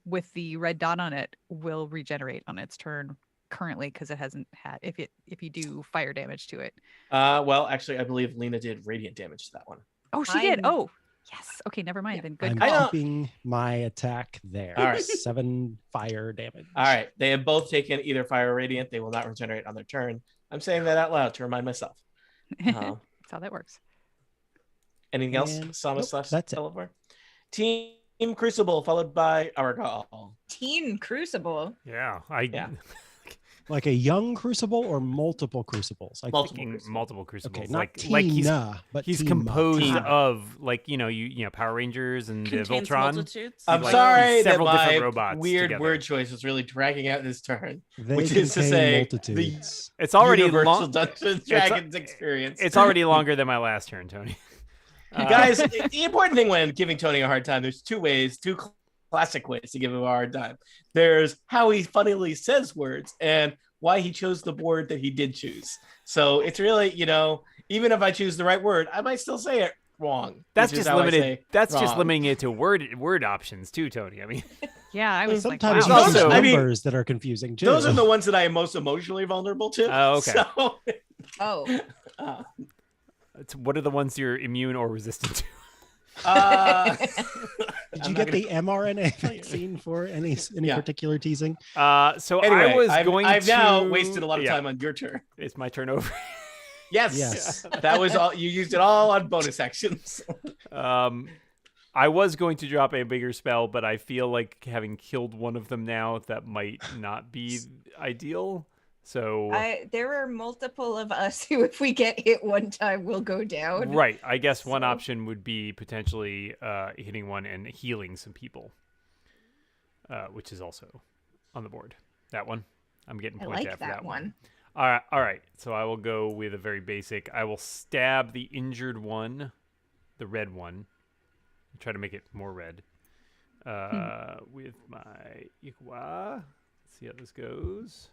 S6: with the red dot on it will regenerate on its turn currently because it hasn't had if you do fire damage to it.
S3: Well, actually, I believe Lena did radiant damage to that one.
S6: Oh, she did. Oh, yes. Okay, never mind. Then good.
S2: I'm keeping my attack there.
S3: All right,
S2: 7 fire damage.
S3: All right, they have both taken either fire or radiant. They will not regenerate on their turn. I'm saying that out loud to remind myself.
S6: That's how that works.
S3: Anything else? Samus left.
S2: That's it.
S3: Team Crucible followed by Arugal.
S4: Team Crucible.
S1: Yeah,
S2: Like a young Crucible or multiple Crucibles?
S1: Multiple Crucibles.
S2: Okay, not
S1: he's composed of Power Rangers and Voltron.
S3: I'm sorry that my
S1: robots
S3: weird word choice was really dragging out this turn, which
S2: is
S3: to say
S1: it's already
S3: Universal Dungeons Dragons experience.
S1: It's already longer than my last turn, Tony.
S3: Guys, the important thing when giving Tony a hard time, there's two classic ways to give him a hard time. There's how he funnily says words and why he chose the word that he did choose. So it's really, even if I choose the right word, I might still say it wrong.
S1: That's just limited. That's just limiting it to word options too, Tony. I mean,
S6: yeah, I was
S2: sometimes
S6: like,
S2: wow. Numbers that are confusing too.
S3: Those are the ones that I am most emotionally vulnerable to.
S1: Oh, okay. What are the ones you're immune or resistant to?
S2: Did you get the mRNA vaccine for any particular teasing?
S1: So
S3: anyway,
S1: I've
S3: now wasted a lot of time on your turn.
S1: It's my turn over.
S3: Yes. That was all. You used it all on bonus actions.
S1: I was going to drop a bigger spell, but I feel like having killed one of them now, that might not be ideal. So
S4: there are multiple of us who, if we get hit one time, will go down.
S1: Right. I guess one option would be potentially hitting one and healing some people, which is also on the board. That one. I'm getting points after that one. All right. So I will go with a very basic. I will stab the injured one, the red one. Try to make it more red. With my Ikwa. Let's see how this goes.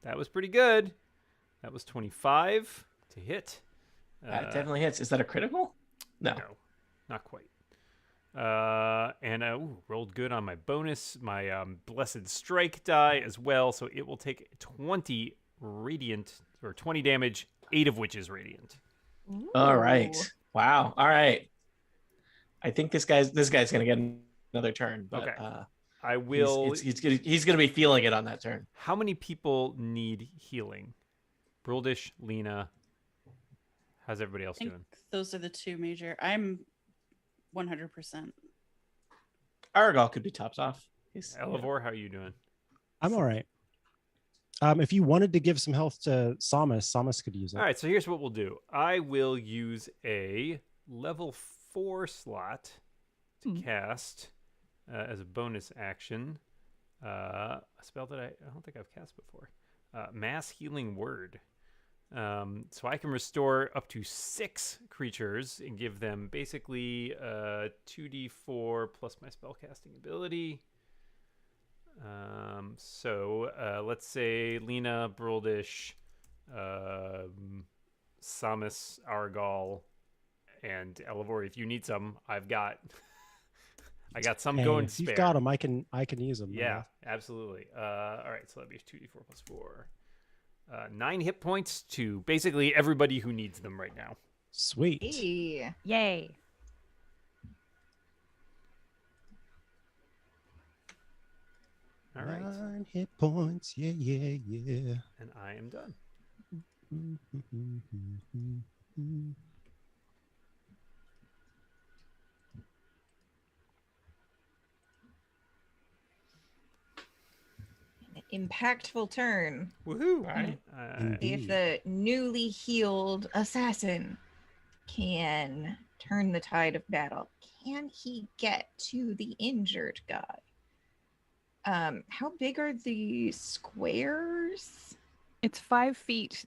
S1: That was pretty good. That was 25 to hit.
S3: That definitely hits. Is that a critical? No,
S1: not quite. And rolled good on my bonus, my blessed strike die as well. So it will take 20 radiant or 20 damage, 8 of which is radiant.
S4: Ooh.
S3: All right. Wow. All right. I think this guy's gonna get another turn. But,
S1: okay. I will.
S3: He's gonna be feeling it on that turn.
S1: How many people need healing? Bruldish, Lena. How's everybody else doing?
S5: Those are the two major. I'm 100%.
S3: Arugal could be tops off.
S1: Elevor, how are you doing?
S2: I'm all right. If you wanted to give some health to Samus could use it.
S1: All right, so here's what we'll do. I will use a level 4 slot to cast. As a bonus action, a spell that I don't think I've cast before. Mass Healing Word. So I can restore up to 6 creatures and give them basically 2d4 plus my spellcasting ability. So let's say Lena, Bruldish, Samus, Arugal, And Elevor, if you need some, I got some
S2: Hey,
S1: going to
S2: if
S1: spare.
S2: you've got them, I can use them.
S1: Yeah, absolutely. All right, so that'd be 2d4 plus 4. 9 hit points to basically everybody who needs them right now.
S2: Sweet.
S4: Hey.
S6: Yay.
S1: All right.
S2: 9 hit points. Yeah.
S1: And I am done.
S4: Impactful turn.
S1: Woohoo!
S3: All right.
S4: If the newly healed assassin can turn the tide of battle, can he get to the injured guy? How big are the squares?
S6: It's 5 feet.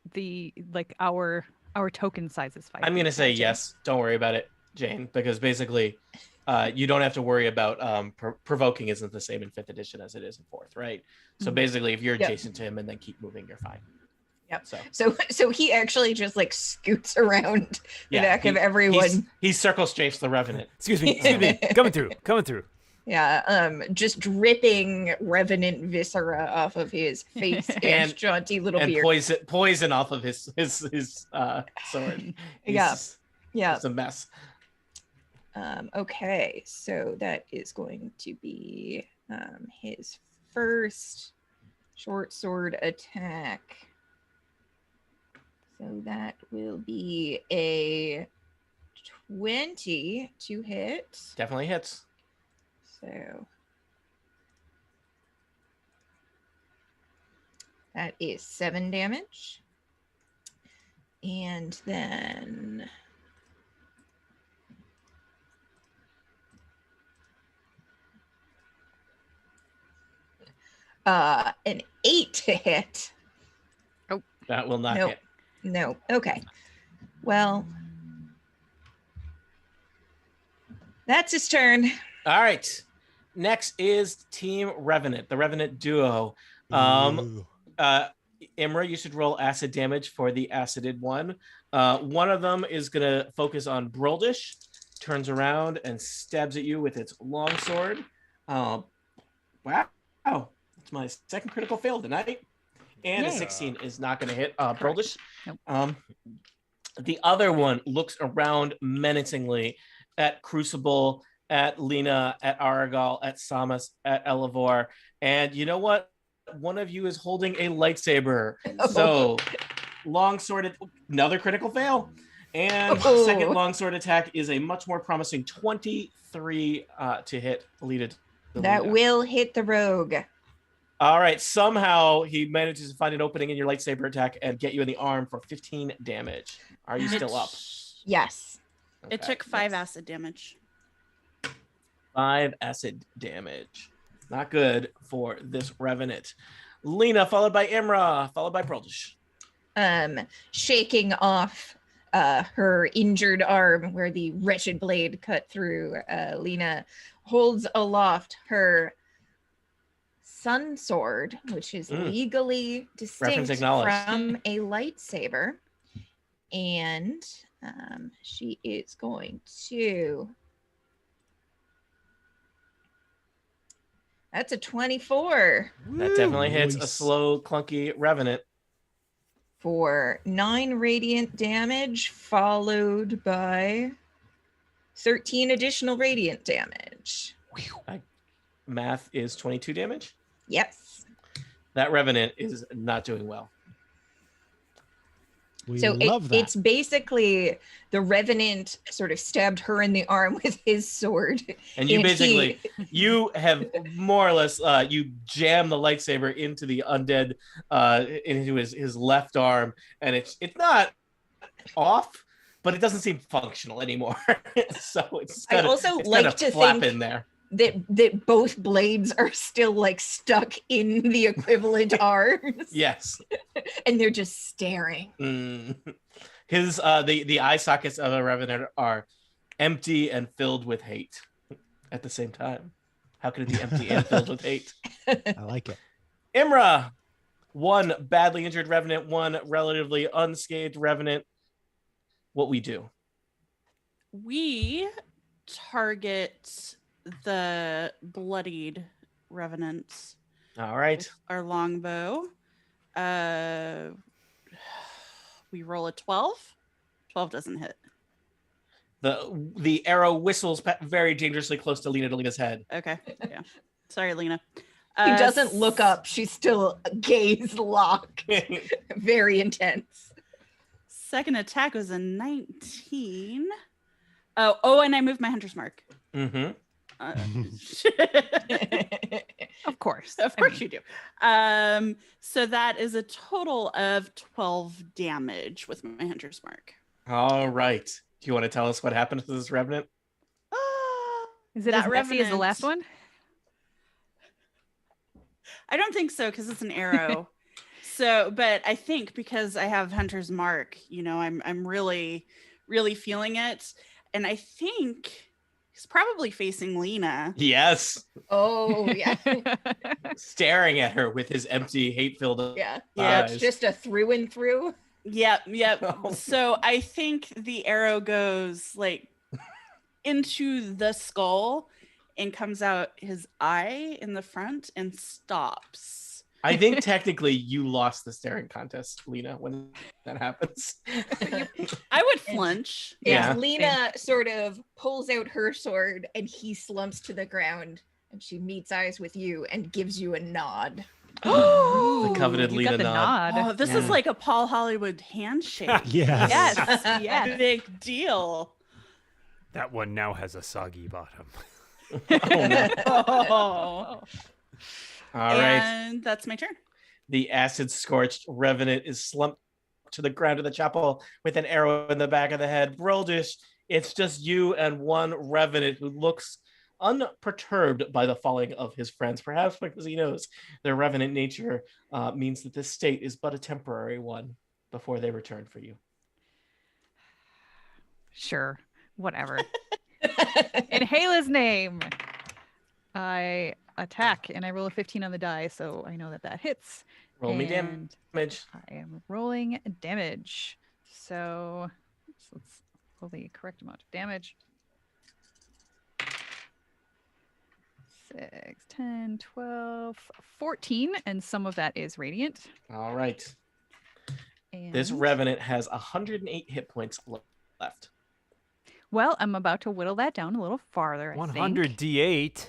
S6: Our token size is 5
S3: I'm
S6: feet.
S3: gonna say yes. Don't worry about it, Jane, because basically, you don't have to worry about provoking. Isn't the same in 5th edition as it is in 4th, right? So basically, if you're adjacent to him and then keep moving, you're fine.
S4: Yep.
S3: So
S4: he actually just like scoots around the back of everyone.
S3: He circle strafes the Revenant.
S1: Excuse me. Coming through.
S4: Yeah, just dripping Revenant viscera off of his face and jaunty little beard.
S3: Poison off of his sword.
S4: Yeah.
S3: It's a mess.
S4: Okay, so that is going to be his first short sword attack. So that will be a 20 to hit.
S3: Definitely hits.
S4: So that is 7 damage. And then an 8 to hit.
S6: Oh,
S3: that will not hit.
S4: No. Okay. Well, that's his turn.
S3: All right. Next is Team Revenant, the Revenant duo. Imra, you should roll acid damage for the acided one. One of them is going to focus on Broldish, turns around and stabs at you with its longsword. Wow. That's my second critical fail of the night. And
S6: Yay.
S3: a 16 is not going to hit Broldish.
S6: Nope.
S3: The other one looks around menacingly at Crucible, at Lena, at Arugal, at Samus, at Elevor. And you know what? One of you is holding a lightsaber. So longsword, another critical fail. And second longsword attack is a much more promising 23 to hit Lena.
S4: That will hit the rogue.
S3: All right. Somehow he manages to find an opening in your lightsaber attack and get you in the arm for 15 damage. Are you still up?
S4: Yes.
S5: Okay. It took 5 acid damage.
S3: 5 acid damage. Not good for this Revenant. Lena, followed by Imra, followed by Broldish.
S4: Shaking off her injured arm where the wretched blade cut through, Lena holds aloft her sun sword, which is legally distinct from a lightsaber. And she is going to... That's a 24.
S3: That definitely hits a slow, clunky Revenant.
S4: For 9 radiant damage, followed by 13 additional radiant damage.
S3: Math is 22 damage?
S4: Yes.
S3: That Revenant is not doing well.
S4: It's basically the Revenant sort of stabbed her in the arm with his sword.
S3: And you you have more or less, you jam the lightsaber into the undead, into his left arm. And it's not off, but it doesn't seem functional anymore. So it's kind of like to flap in there.
S4: That both blades are still like stuck in the equivalent arms.
S3: Yes.
S4: And they're just staring.
S3: His the eye sockets of a Revenant are empty and filled with hate at the same time. How could it be empty and filled with hate?
S2: I like it.
S3: Imra, 1 badly injured Revenant, 1 relatively unscathed Revenant. What we do?
S5: we target the bloodied revenants.
S3: All right.
S5: With our longbow. We roll a 12. 12 doesn't hit.
S3: The arrow whistles very dangerously close to Lena's head.
S5: Okay. Yeah. Sorry, Lena.
S4: She doesn't look up. She's still gaze locked. Very intense.
S5: Second attack was a 19. Oh, and I moved my hunter's mark.
S3: Mm-hmm.
S6: Of course.
S5: Of course you do. So that is a total of 12 damage with my hunter's mark.
S3: All right. Do you want to tell us what happened to this revenant?
S6: Is it as messy as the last one?
S5: I don't think so, because it's an arrow. But I think because I have hunter's mark, I'm really, really feeling it. And I think he's probably facing Lena.
S3: Yes.
S4: Oh, yeah.
S3: Staring at her with his empty, hate-filled eyes.
S4: Yeah, it's just a through and through.
S5: Yep. So I think the arrow goes into the skull and comes out his eye in the front and stops.
S3: I think technically you lost the staring contest, Lena, when that happens.
S5: I would flinch.
S4: Yeah. Lena sort of pulls out her sword and he slumps to the ground and she meets eyes with you and gives you a nod.
S3: The coveted Lena nod.
S5: Oh, this is like a Paul Hollywood handshake.
S2: Yes.
S5: Yes. Big deal.
S1: That one now has a soggy bottom.
S5: All
S3: right.
S5: And that's my turn.
S3: The acid-scorched revenant is slumped to the ground of the chapel with an arrow in the back of the head. Broldish, it's just you and one revenant who looks unperturbed by the falling of his friends, perhaps because he knows their revenant nature means that this state is but a temporary one before they return for you.
S6: Sure, whatever. In Hela's name, I attack and I roll a 15 on the die, so I know that hits.
S3: Roll me damage.
S6: I am rolling damage. So let's roll the correct amount of damage. 6, 10, 12, 14, and some of that is radiant.
S3: All right.
S6: And
S3: this revenant has 108 hit points left.
S6: Well, I'm about to whittle that down a little farther.
S1: 100 D8.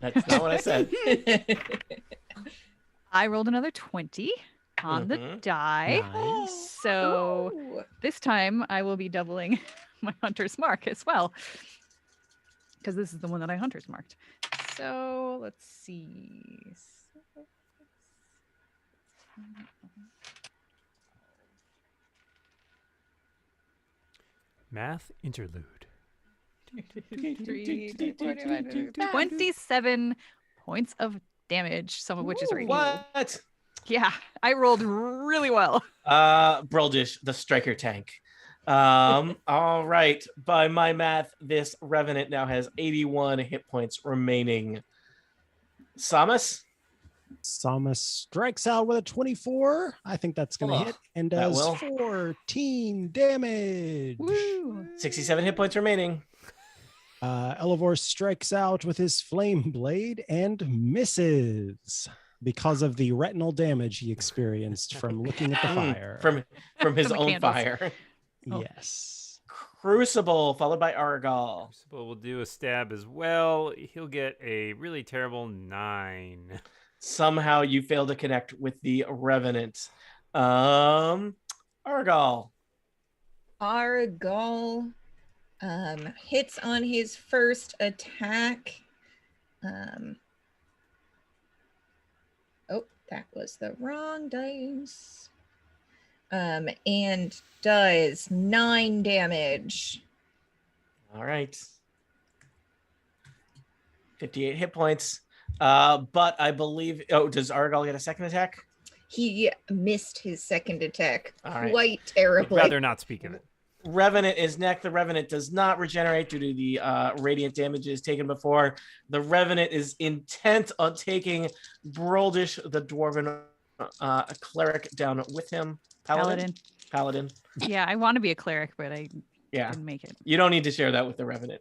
S3: That's not what I said.
S6: I rolled another 20 on the die.
S2: Nice.
S6: So this time I will be doubling my hunter's mark as well, because this is the one that I hunter's marked. So let's see.
S1: Math interlude.
S6: 27 points of damage, some of which is radiant.
S3: What?
S6: Yeah, I rolled really well.
S3: Broldish, the striker tank. All right. By my math, this revenant now has 81 hit points remaining. Samus strikes out with a 24. I think that's going to hit and does 14 damage.
S6: Woo.
S3: 67 hit points remaining.
S2: Elevor strikes out with his flame blade and misses because of the retinal damage he experienced from looking at the fire.
S3: From his
S6: From
S3: own
S6: candles.
S3: fire.
S2: Yes.
S3: Crucible, followed by Arugal.
S1: Crucible will do a stab as well. He'll get a really terrible 9.
S3: Somehow you fail to connect with the Revenant. Arugal.
S4: Arugal hits on his first attack. Oh, that was the wrong dice. And does 9 damage.
S3: All right. 58 hit points. But I believe... Oh, does Arugal get a second attack?
S4: He missed his second attack
S3: All
S4: quite
S3: right.
S4: terribly.
S1: I'd rather not speak of it.
S3: Revenant is next. The Revenant does not regenerate due to the radiant damages taken before. The Revenant is intent on taking Broldish, the dwarven cleric, down with him. Paladin.
S6: Yeah, I want to be a cleric, but
S3: Yeah.
S6: Didn't make it.
S3: You don't need to share that with the Revenant.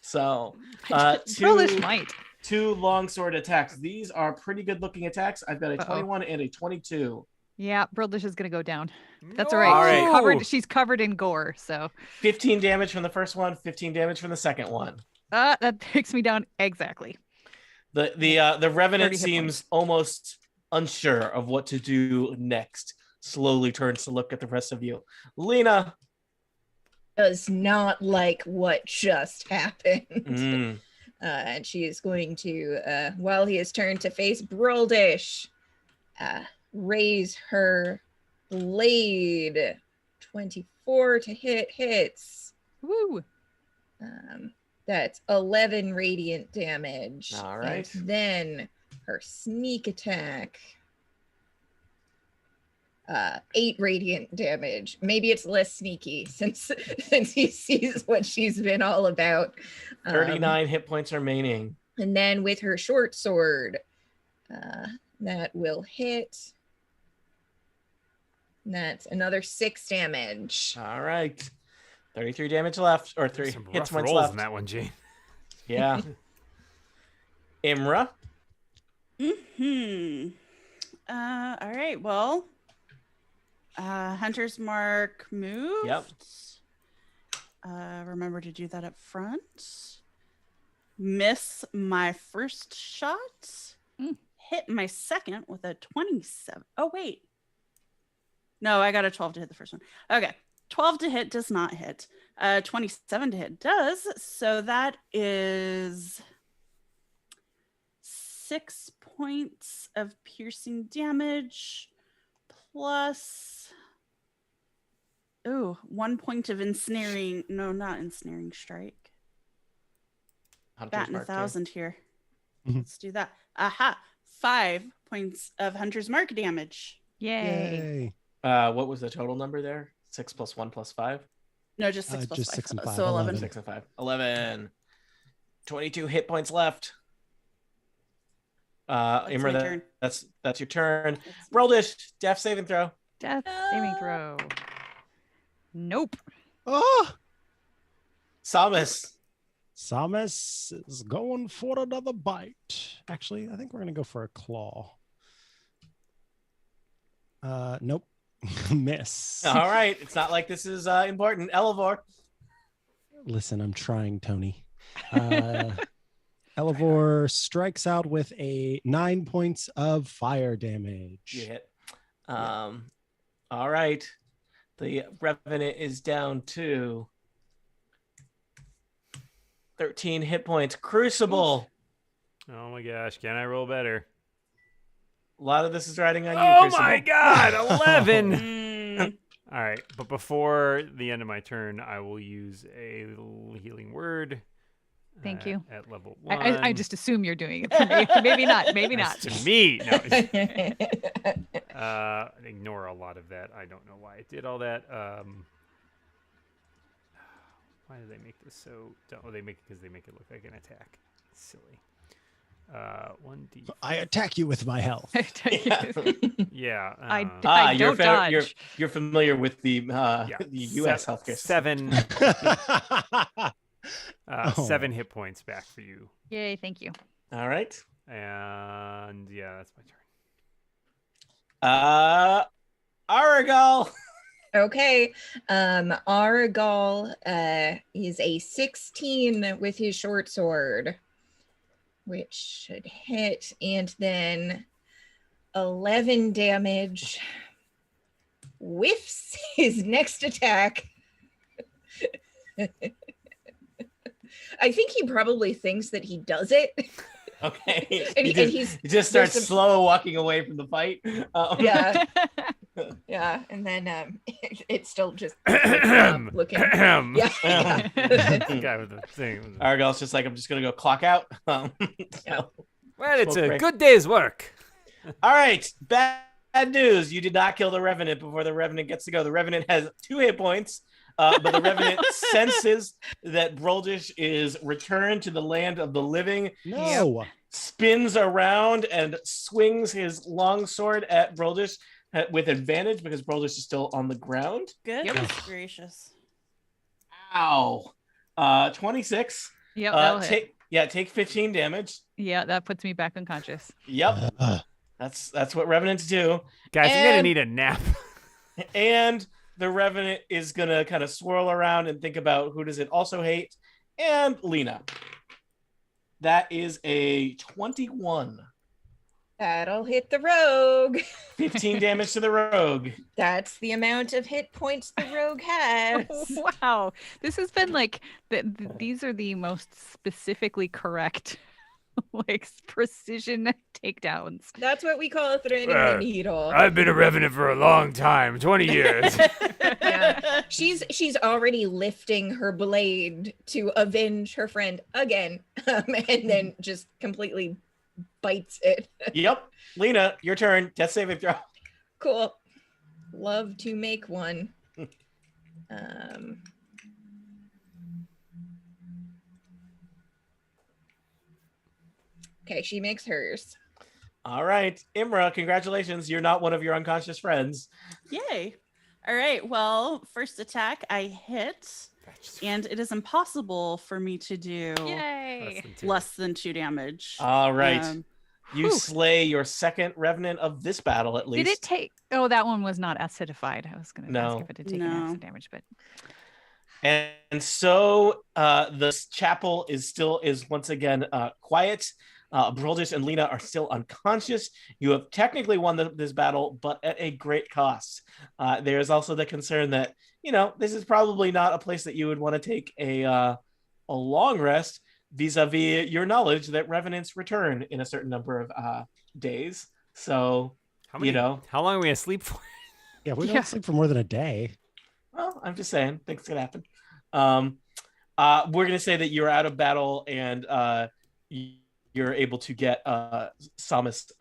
S6: Brildish might.
S3: 2 longsword attacks. These are pretty good looking attacks. I've got a 21 and a 22.
S6: Yeah, Brildish is gonna go down. That's
S1: No!
S6: all right. She's covered in gore, so
S3: 15 damage from the first one, 15 damage from the second one.
S6: that takes me down exactly.
S3: The Revenant
S6: 30 hit
S3: seems almost unsure of what to do next. Slowly turns to look at the rest of you. Lena
S4: does not like what just happened. And she is going to, while he is turned to face Brildish, raise her blade. 24 to hits.
S6: Woo!
S4: That's 11 radiant damage.
S3: All right.
S4: And then her sneak attack. 8 radiant damage. Maybe it's less sneaky since he sees what she's been all about.
S3: 39 hit points remaining.
S4: And then with her short sword, that will hit. And that's another 6 damage.
S3: All right. 33 damage left, or 3
S1: Some
S3: hit
S1: rough
S3: points
S1: rolls
S3: left.
S1: in that one, Jane.
S3: Yeah. Imra.
S5: All right. Well, Hunter's Mark moved.
S3: Yep.
S5: Remember to do that up front. Miss my first shot. Hit my second with a 27. Oh, wait. No, I got a 12 to hit the first one. Okay. 12 to hit does not hit. 27 to hit does. So that is 6 points of piercing damage plus 1 point of ensnaring. No, not ensnaring strike. Batting 1,000 here. Let's do that. Aha. 5 points of Hunter's Mark damage.
S6: Yay.
S3: What was the total number there? 6 plus 1 plus 5?
S5: No, just 6 plus
S2: just
S5: 5.
S2: 6 and 5.
S5: So 11.
S3: 6 and 5. 11. 22 hit points left. Imra, that's your turn. Brildish, death saving throw.
S6: Death saving throw. Nope.
S2: Oh!
S3: Samus.
S2: Samus is going for another bite. Actually, I think we're going to go for a claw. Nope. Miss.
S3: All right. It's not like this is important. Elevor.
S2: Listen, I'm trying, Tony. Elevor strikes out with a 9 points of fire damage.
S3: You hit. All right. The Revenant is down to 13 hit points. Crucible.
S1: Oh my gosh, can I roll better?
S3: A lot of this is riding on you,
S1: Oh
S3: Crucible.
S1: my god, 11! All right, but before the end of my turn, I will use a little healing word.
S6: Thank you.
S1: At level 1.
S6: I just assume you're doing it for me. Maybe not. Maybe not.
S1: To me. No. Ignore a lot of that. I don't know why it did all that. Why did they make this so dumb? Oh, they make it because they make it look like an attack. Silly. 1d.
S2: I attack you with my health.
S1: Yeah.
S6: I don't dodge.
S3: You're familiar with the U.S. healthcare system.
S1: 7 hit points back for you.
S6: Yay, thank you.
S3: All right.
S1: And yeah, that's my turn.
S3: Arugal.
S4: Okay. Arugal is a 16 with his short sword, which should hit, and then 11 damage. Whiffs his next attack. I think he probably thinks that he does it.
S3: Okay.
S4: He
S3: just starts slow walking away from the fight.
S4: Yeah. Yeah. And then it's still just looking. Yeah.
S1: Guy with the thing.
S3: Arugal's just like, I'm just going to go clock out.
S1: Well, it's a good day's work.
S3: All right. Bad news. You did not kill the Revenant before the Revenant gets to go. The Revenant has 2 hit points. But the Revenant senses that Brildish is returned to the land of the living.
S2: No.
S3: Spins around and swings his longsword at Brildish with advantage because Brildish is still on the ground.
S5: Goodness gracious.
S3: Wow. 26.
S6: Yep, that'll hit.
S3: Take 15 damage.
S6: Yeah, that puts me back unconscious.
S3: Yep. That's what Revenants do.
S1: Guys, I'm gonna need a nap.
S3: And the Revenant is gonna kind of swirl around and think about who does it also hate. And Lena. That is a 21.
S4: That'll hit the rogue.
S3: 15 damage to the rogue.
S4: That's the amount of hit points the rogue has.
S6: Wow. This has been like, these are the most specifically correct, like, precision takedowns.
S4: That's what we call a threading the needle.
S1: I've been a Revenant for a long time, 20 years.
S4: Yeah. She's already lifting her blade to avenge her friend again, and then just completely bites it.
S3: Yep. Lena, your turn. Death saving throw.
S4: Cool. Love to make one. Okay, she makes hers.
S3: All right. Imra, congratulations. You're not one of your unconscious friends.
S5: Yay. All right. Well, first attack, I hit. And it is impossible for me to do less than 2 damage.
S3: All right. You slay your second Revenant of this battle, at least.
S6: Did it take... Oh, that one was not acidified. I was going to ask if it did take an acid damage, but...
S3: And so the chapel is once again quiet. Broldish and Lena are still unconscious. You have technically won this battle, but at a great cost. There's also the concern that, this is probably not a place that you would want to take a long rest, vis-a-vis your knowledge that Revenants return in a certain number of days. So,
S1: how long are we asleep for?
S2: Yeah, we don't sleep for more than a day.
S3: Well, I'm just saying, things could happen. We're going to say that you're out of battle and you're able to get Broldish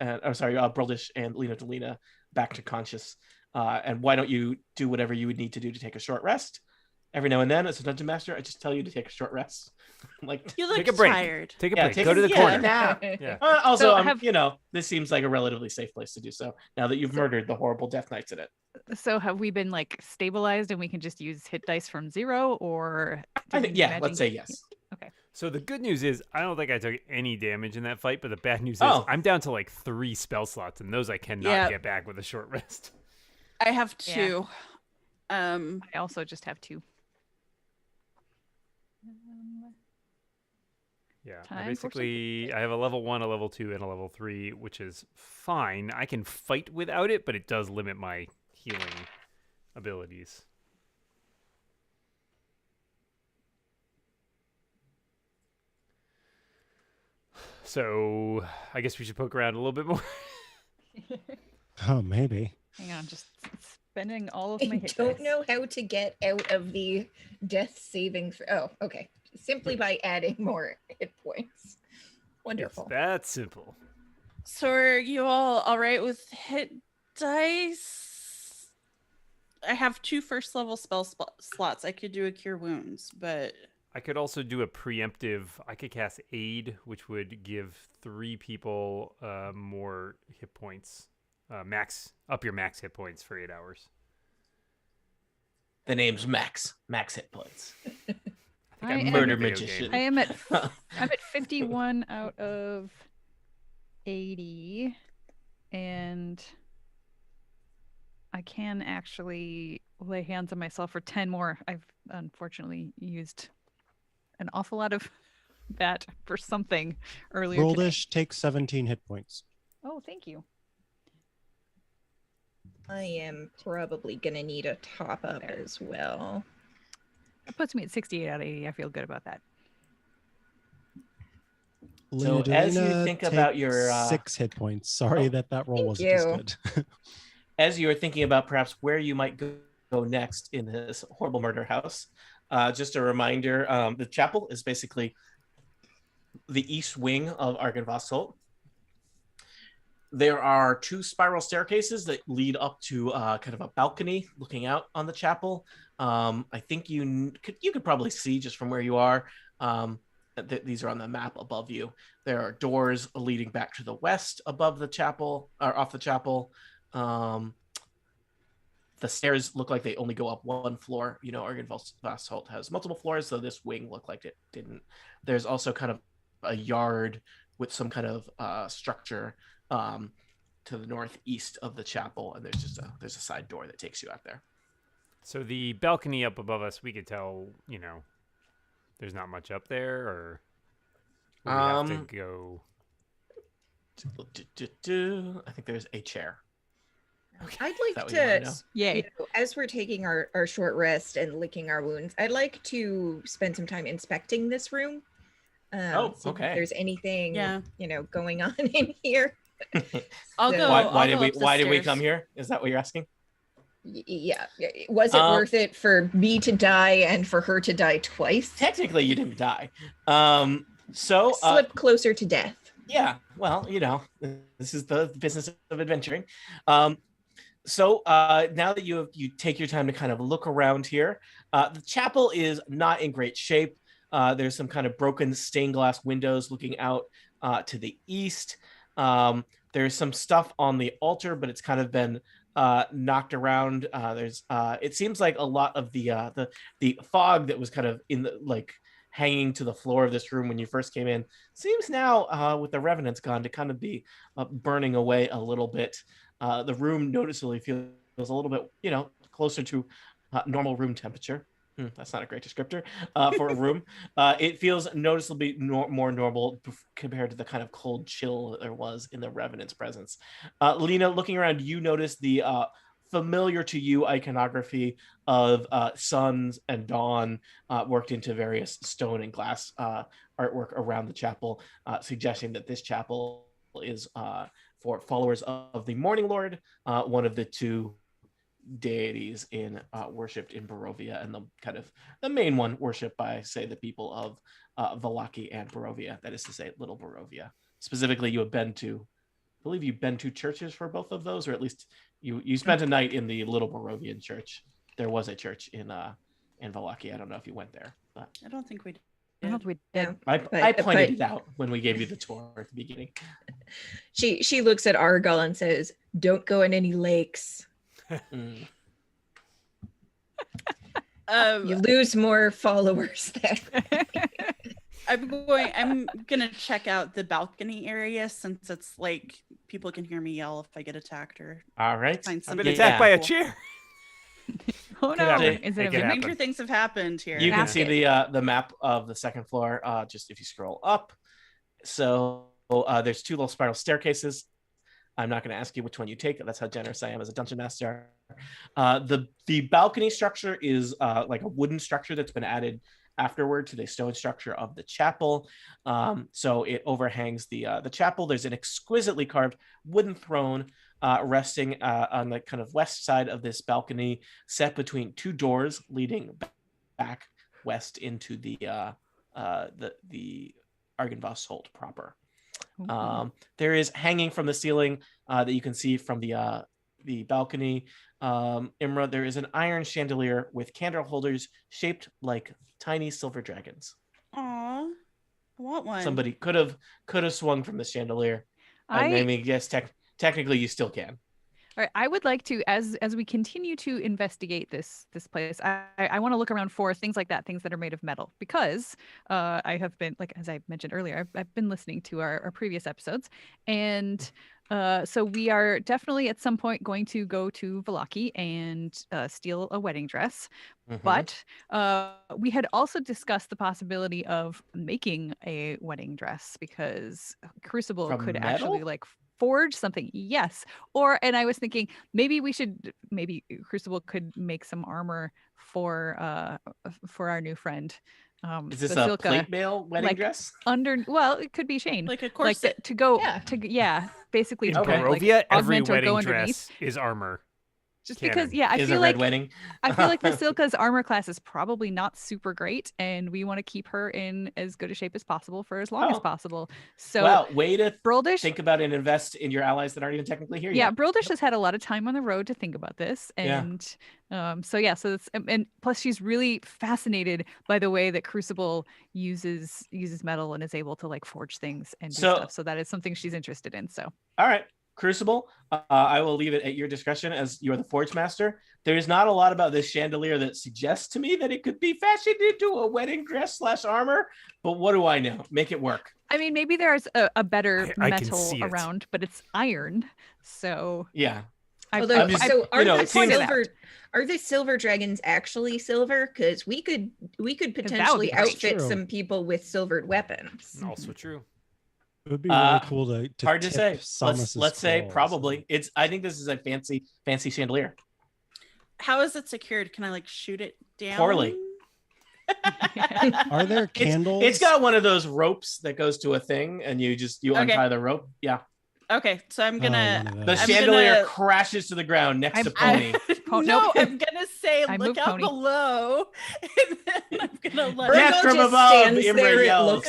S3: and Lena Delina back to conscious. And why don't you do whatever you would need to do to take a short rest? Every now and then, as a dungeon master, I just tell you to take a short rest.
S5: You look
S1: take a break.
S5: Tired.
S1: Take a break. Go to the corner.
S3: Yeah. Also, this seems like a relatively safe place to do so. Now that you've murdered the horrible Death Knights in it.
S6: So have we been stabilized, and we can just use hit dice from 0, or?
S3: Let's say yes.
S6: Okay.
S1: So the good news is I don't think I took any damage in that fight, but the bad news is I'm down to 3 spell slots, and those I cannot get back with a short rest.
S5: I have 2.
S6: I also just have 2.
S1: Yeah, I have a level 1, a level 2, and a level 3, which is fine. I can fight without it, but it does limit my healing abilities. So I guess we should poke around a little bit more.
S2: Oh, maybe.
S6: Hang on, just spending all of my hit
S4: I don't
S6: dice.
S4: know how to get out of the death saving throw. Oh, okay. Simply by adding more hit points. Wonderful.
S1: It's that simple.
S5: So are you all right with hit dice? I have 2 first level spell slots. I could do a cure wounds, but
S1: I could also do a preemptive. I could cast aid, which would give 3 people more hit points. Up your max hit points for 8 hours.
S3: The name's Max hit points.
S1: I think
S3: murder magician.
S6: I am at I'm at 51 out of 80, and I can actually lay hands on myself for 10 more. I've unfortunately used an awful lot of that for something earlier.
S2: Broldish takes 17 hit points.
S6: Oh, thank you.
S4: I am probably gonna need a top up as well.
S6: It puts me at 68 out of 80. I feel good about that.
S3: So as you think about your
S2: 6 hit points. Sorry that roll wasn't as good.
S3: As you are thinking about perhaps where you might go next in this horrible murder house, just a reminder: the chapel is basically the east wing of Argynvostholt. There are 2 spiral staircases that lead up to kind of a balcony looking out on the chapel. I think you could probably see just from where you are. These are on the map above you. There are doors leading back to the west above the chapel, or off the chapel. The stairs look like they only go up one floor. You know, Argynvostholt has multiple floors, so this wing looked like it didn't. There's also kind of a yard with some kind of structure to the northeast of the chapel, and there's a side door that takes you out there.
S1: So the balcony up above us, we could tell, there's not much up there, or we have to go.
S3: I think there's a chair.
S4: Okay. I'd like to, as we're taking our short rest and licking our wounds, I'd like to spend some time inspecting this room.
S3: Okay.
S4: If there's anything, going on in here.
S5: I'll go.
S3: Why did we come here? Is that what you're asking?
S4: Yeah. Was it worth it for me to die and for her to die twice?
S3: Technically, you didn't die.
S4: Slip closer to death.
S3: Yeah. Well, this is the business of adventuring. So now that you take your time to kind of look around here, the chapel is not in great shape. There's some kind of broken stained glass windows looking out to the east. There's some stuff on the altar, but it's kind of been knocked around. It seems like a lot of the fog that was kind of in the hanging to the floor of this room when you first came in seems now with the Revenants gone to kind of be burning away a little bit. The room noticeably feels a little bit, closer to normal room temperature. That's not a great descriptor for a room. It feels noticeably more normal compared to the kind of cold chill that there was in the Revenant's presence. Lena, looking around, you notice the familiar to you iconography of suns and dawn worked into various stone and glass artwork around the chapel, suggesting that this chapel is for followers of the Morning Lord, one of the two deities worshipped in Barovia, and the main one worshipped by, say, the people of Vallaki and Borovia, that is to say, Little Borovia. Specifically, you've been to churches for both of those, or at least you spent a night in the Little Borovian church. There was a church in Vallaki. I don't know if you went there, but
S5: I don't think we did.
S6: I don't think we did.
S3: I pointed it out when we gave you the tour at the beginning.
S4: She looks at Arugal and says, "Don't go in any lakes." You lose more followers there.
S5: I'm gonna check out the balcony area, since it's people can hear me yell if I get attacked or
S3: all right.
S1: I've been attacked by a chair.
S6: Oh no!
S5: Stranger things have happened here.
S3: You can see the map of the second floor. Just if you scroll up, so there's two little spiral staircases. I'm not going to ask you which one you take. That's how generous I am as a dungeon master. The balcony structure is like a wooden structure that's been added afterward to the stone structure of the chapel. So it overhangs the chapel. There's an exquisitely carved wooden throne resting on the kind of west side of this balcony, set between two doors leading back west into the Argynvostholt proper. There is hanging from the ceiling that you can see from the balcony, Imra, there is an iron chandelier with candle holders shaped like tiny silver dragons.
S5: Aw, I want one.
S3: Somebody could have swung from the chandelier. I mean, yes, technically you still can.
S6: All right, I would like to, as we continue to investigate this place, I want to look around for things like that, things that are made of metal, because I have been, as I mentioned earlier, I've been listening to our previous episodes, and so we are definitely at some point going to go to Vallaki and steal a wedding dress. Mm-hmm. But we had also discussed the possibility of making a wedding dress, because Crucible
S3: From
S6: could
S3: metal?
S6: actually forge something. Yes. And I was thinking maybe Crucible could make some armor for our new friend.
S3: Is this a plate mail wedding dress?
S6: It could be Shane.
S5: Like a corset.
S6: Basically
S1: in
S6: to
S1: Barovia, every
S6: augment or
S1: wedding
S6: go
S1: dress
S6: underneath.
S1: is armor.
S6: Just
S1: Canon.
S6: because, I
S3: is
S6: feel
S3: a red wedding.
S6: I feel like Vasilka's armor class is probably not super great, and we want to keep her in as good a shape as possible for as long as possible. So,
S3: way to
S6: Brildish,
S3: think about and invest in your allies that aren't even technically here yet.
S6: Yeah, Brildish has had a lot of time on the road to think about this, and so it's, and plus she's really fascinated by the way that Crucible uses metal and is able to forge things and do stuff. So that is something she's interested in. So,
S3: all right. Crucible, I will leave it at your discretion as you're the Forge Master. There's not a lot about this chandelier that suggests to me that it could be fashioned into a wedding dress / armor, but what do I know? Make it work.
S6: I mean, maybe there's a better
S1: I
S6: metal around, but it's iron. So
S3: yeah.
S4: Are the silver dragons actually silver? Because we could potentially outfit some people with silvered weapons.
S1: Also true.
S2: It would be really cool to
S3: hard to say. Let's say probably.
S2: So.
S3: I think this is a fancy chandelier.
S5: How is it secured? Can I like shoot it down?
S3: Poorly.
S2: Are there candles?
S3: It's got one of those ropes that goes to a thing, and you untie the rope. Yeah.
S5: Okay, so I'm gonna.
S3: The chandelier crashes to the ground next to Pony.
S5: No, I'm gonna say look out below, and then I'm gonna let
S3: Death from above. Imra yells.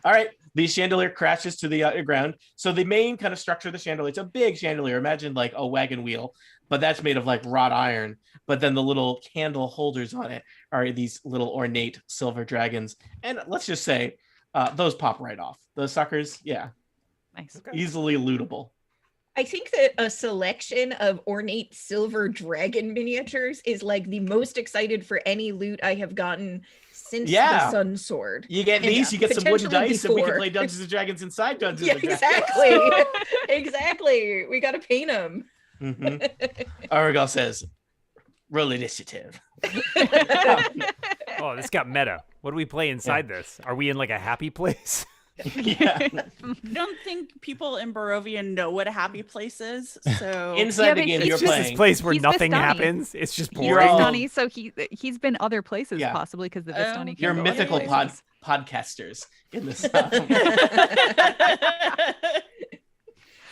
S3: All right, the chandelier crashes to the ground. So the main kind of structure of the chandelier, it's a big chandelier. Imagine like a wagon wheel, but that's made of like wrought iron. But then the little candle holders on it are these little ornate silver dragons. And let's just say those pop right off. Those suckers, yeah.
S6: Nice.
S3: Okay. Easily lootable.
S4: I think that a selection of ornate silver dragon miniatures is like the most excited for any loot I have gotten since the Sun Sword.
S3: You get these, you get some wooden dice, and we can play Dungeons and Dragons inside Dungeons and Dragons.
S4: Exactly. Exactly. We got to paint them.
S3: Mm-hmm. Arugal says, roll initiative.
S1: Oh, this got meta. What do we play inside this? Are we in like a happy place?
S3: Yeah.
S5: I don't think people in Barovia know what a happy place is. So
S3: inside the game you're playing,
S1: this place where nothing happens. It's just boring.
S6: Vistani, so he's been other places possibly because the Vistani.
S3: You're mythical podcasters in this.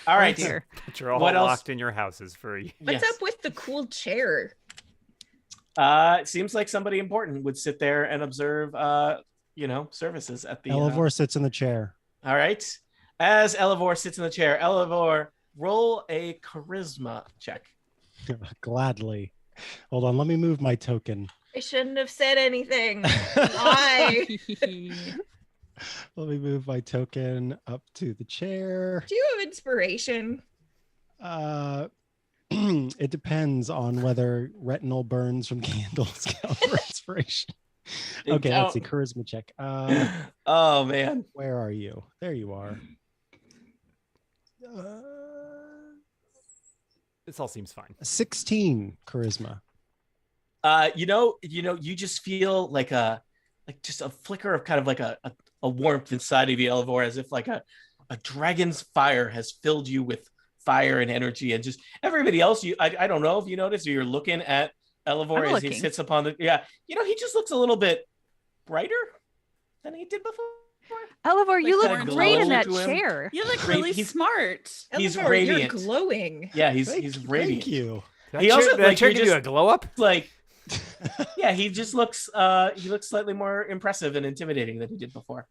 S3: All right,
S1: dear. But you're all locked in your houses for a year.
S4: What's up with the cool chair?
S3: It seems like somebody important would sit there and observe services at the
S2: Elevor sits in the chair.
S3: All right. As Elevor sits in the chair, Elevor, roll a charisma check.
S2: Gladly. Hold on, let me move my token.
S4: I shouldn't have said anything. Why?
S2: Let me move my token up to the chair.
S4: Do you have inspiration?
S2: It depends on whether retinal burns from candles count for inspiration. Okay, let's see. Charisma check.
S3: Oh man,
S2: where are you? There you are.
S1: This all seems fine.
S2: 16 charisma.
S3: You just feel like just a flicker of kind of like a warmth inside of you, Elevor, as if like a dragon's fire has filled you with fire and energy, and just everybody else. I don't know if you noticed, or you're looking at Elevor as he sits upon the he just looks a little bit brighter than he did before.
S6: Elevor, you look great in that chair.
S5: You look really smart.
S3: He's
S4: Elevor,
S3: radiant.
S4: You're glowing.
S3: Yeah, he's radiant.
S2: Thank you.
S3: He also
S1: that chair give you a glow up.
S3: Like, yeah, he just looks slightly more impressive and intimidating than he did before.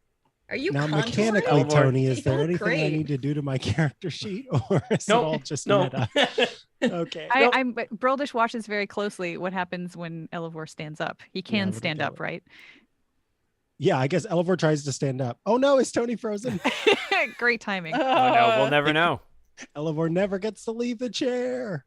S4: Are you
S2: now mechanically, Tony? Is there anything I need to do to my character sheet, or is it all just meta? Okay.
S6: Brildish watches very closely what happens when Elevor stands up. He can stand up, right?
S2: Yeah, I guess Elevor tries to stand up. Oh no, is Tony frozen?
S6: Great timing.
S1: Oh no, we'll never know.
S2: Elevor never gets to leave the chair.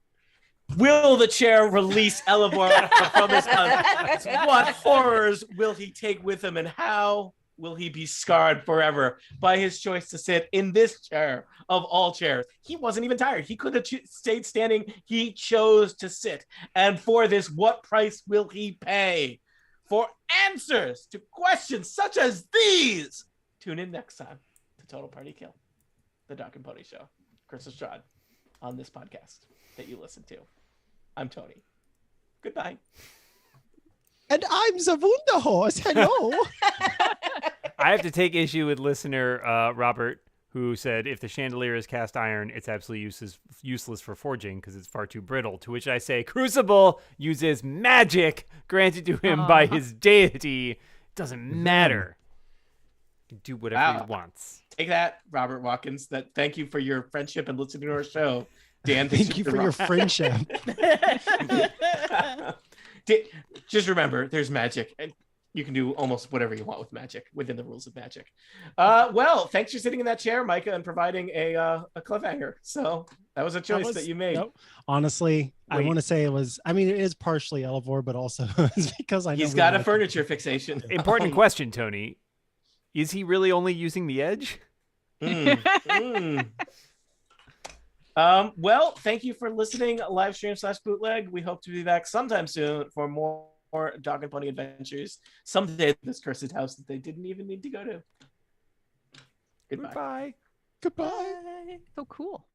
S3: Will the chair release Elevor from his What horrors will he take with him, and how will he be scarred forever by his choice to sit in this chair of all chairs? He wasn't even tired. He could have stayed standing. He chose to sit. And for this, what price will he pay? For answers to questions such as these, tune in next time to Total Party Kill, the Doc and Pony Show. Chris Strahd on this podcast that you listen to. I'm Tony. Goodbye.
S2: And I'm the Wunderhorse. Hello.
S1: I have to take issue with listener Robert, who said if the chandelier is cast iron, it's absolutely useless for forging because it's far too brittle. To which I say, Crucible uses magic granted to him by his deity. It doesn't matter. He can do whatever he wants.
S3: Take that, Robert Watkins. Thank you for your friendship and listening to our show. Dan,
S2: thank you for your friendship.
S3: Just remember, there's magic. And you can do almost whatever you want with magic within the rules of magic. Well, thanks for sitting in that chair, Micah, and providing a cliffhanger. So that was a choice that you made.
S2: Nope. Honestly, I want to say it was. I mean, it is partially Elevor, but also it's because I know
S3: he's got a furniture fixation.
S1: Important question, Tony. Is he really only using the edge?
S3: Well, thank you for listening. Live stream / bootleg. We hope to be back sometime soon for more Dog and Pony adventures. Someday this cursed house that they didn't even need to go to. Goodbye.
S2: Goodbye.
S6: So cool.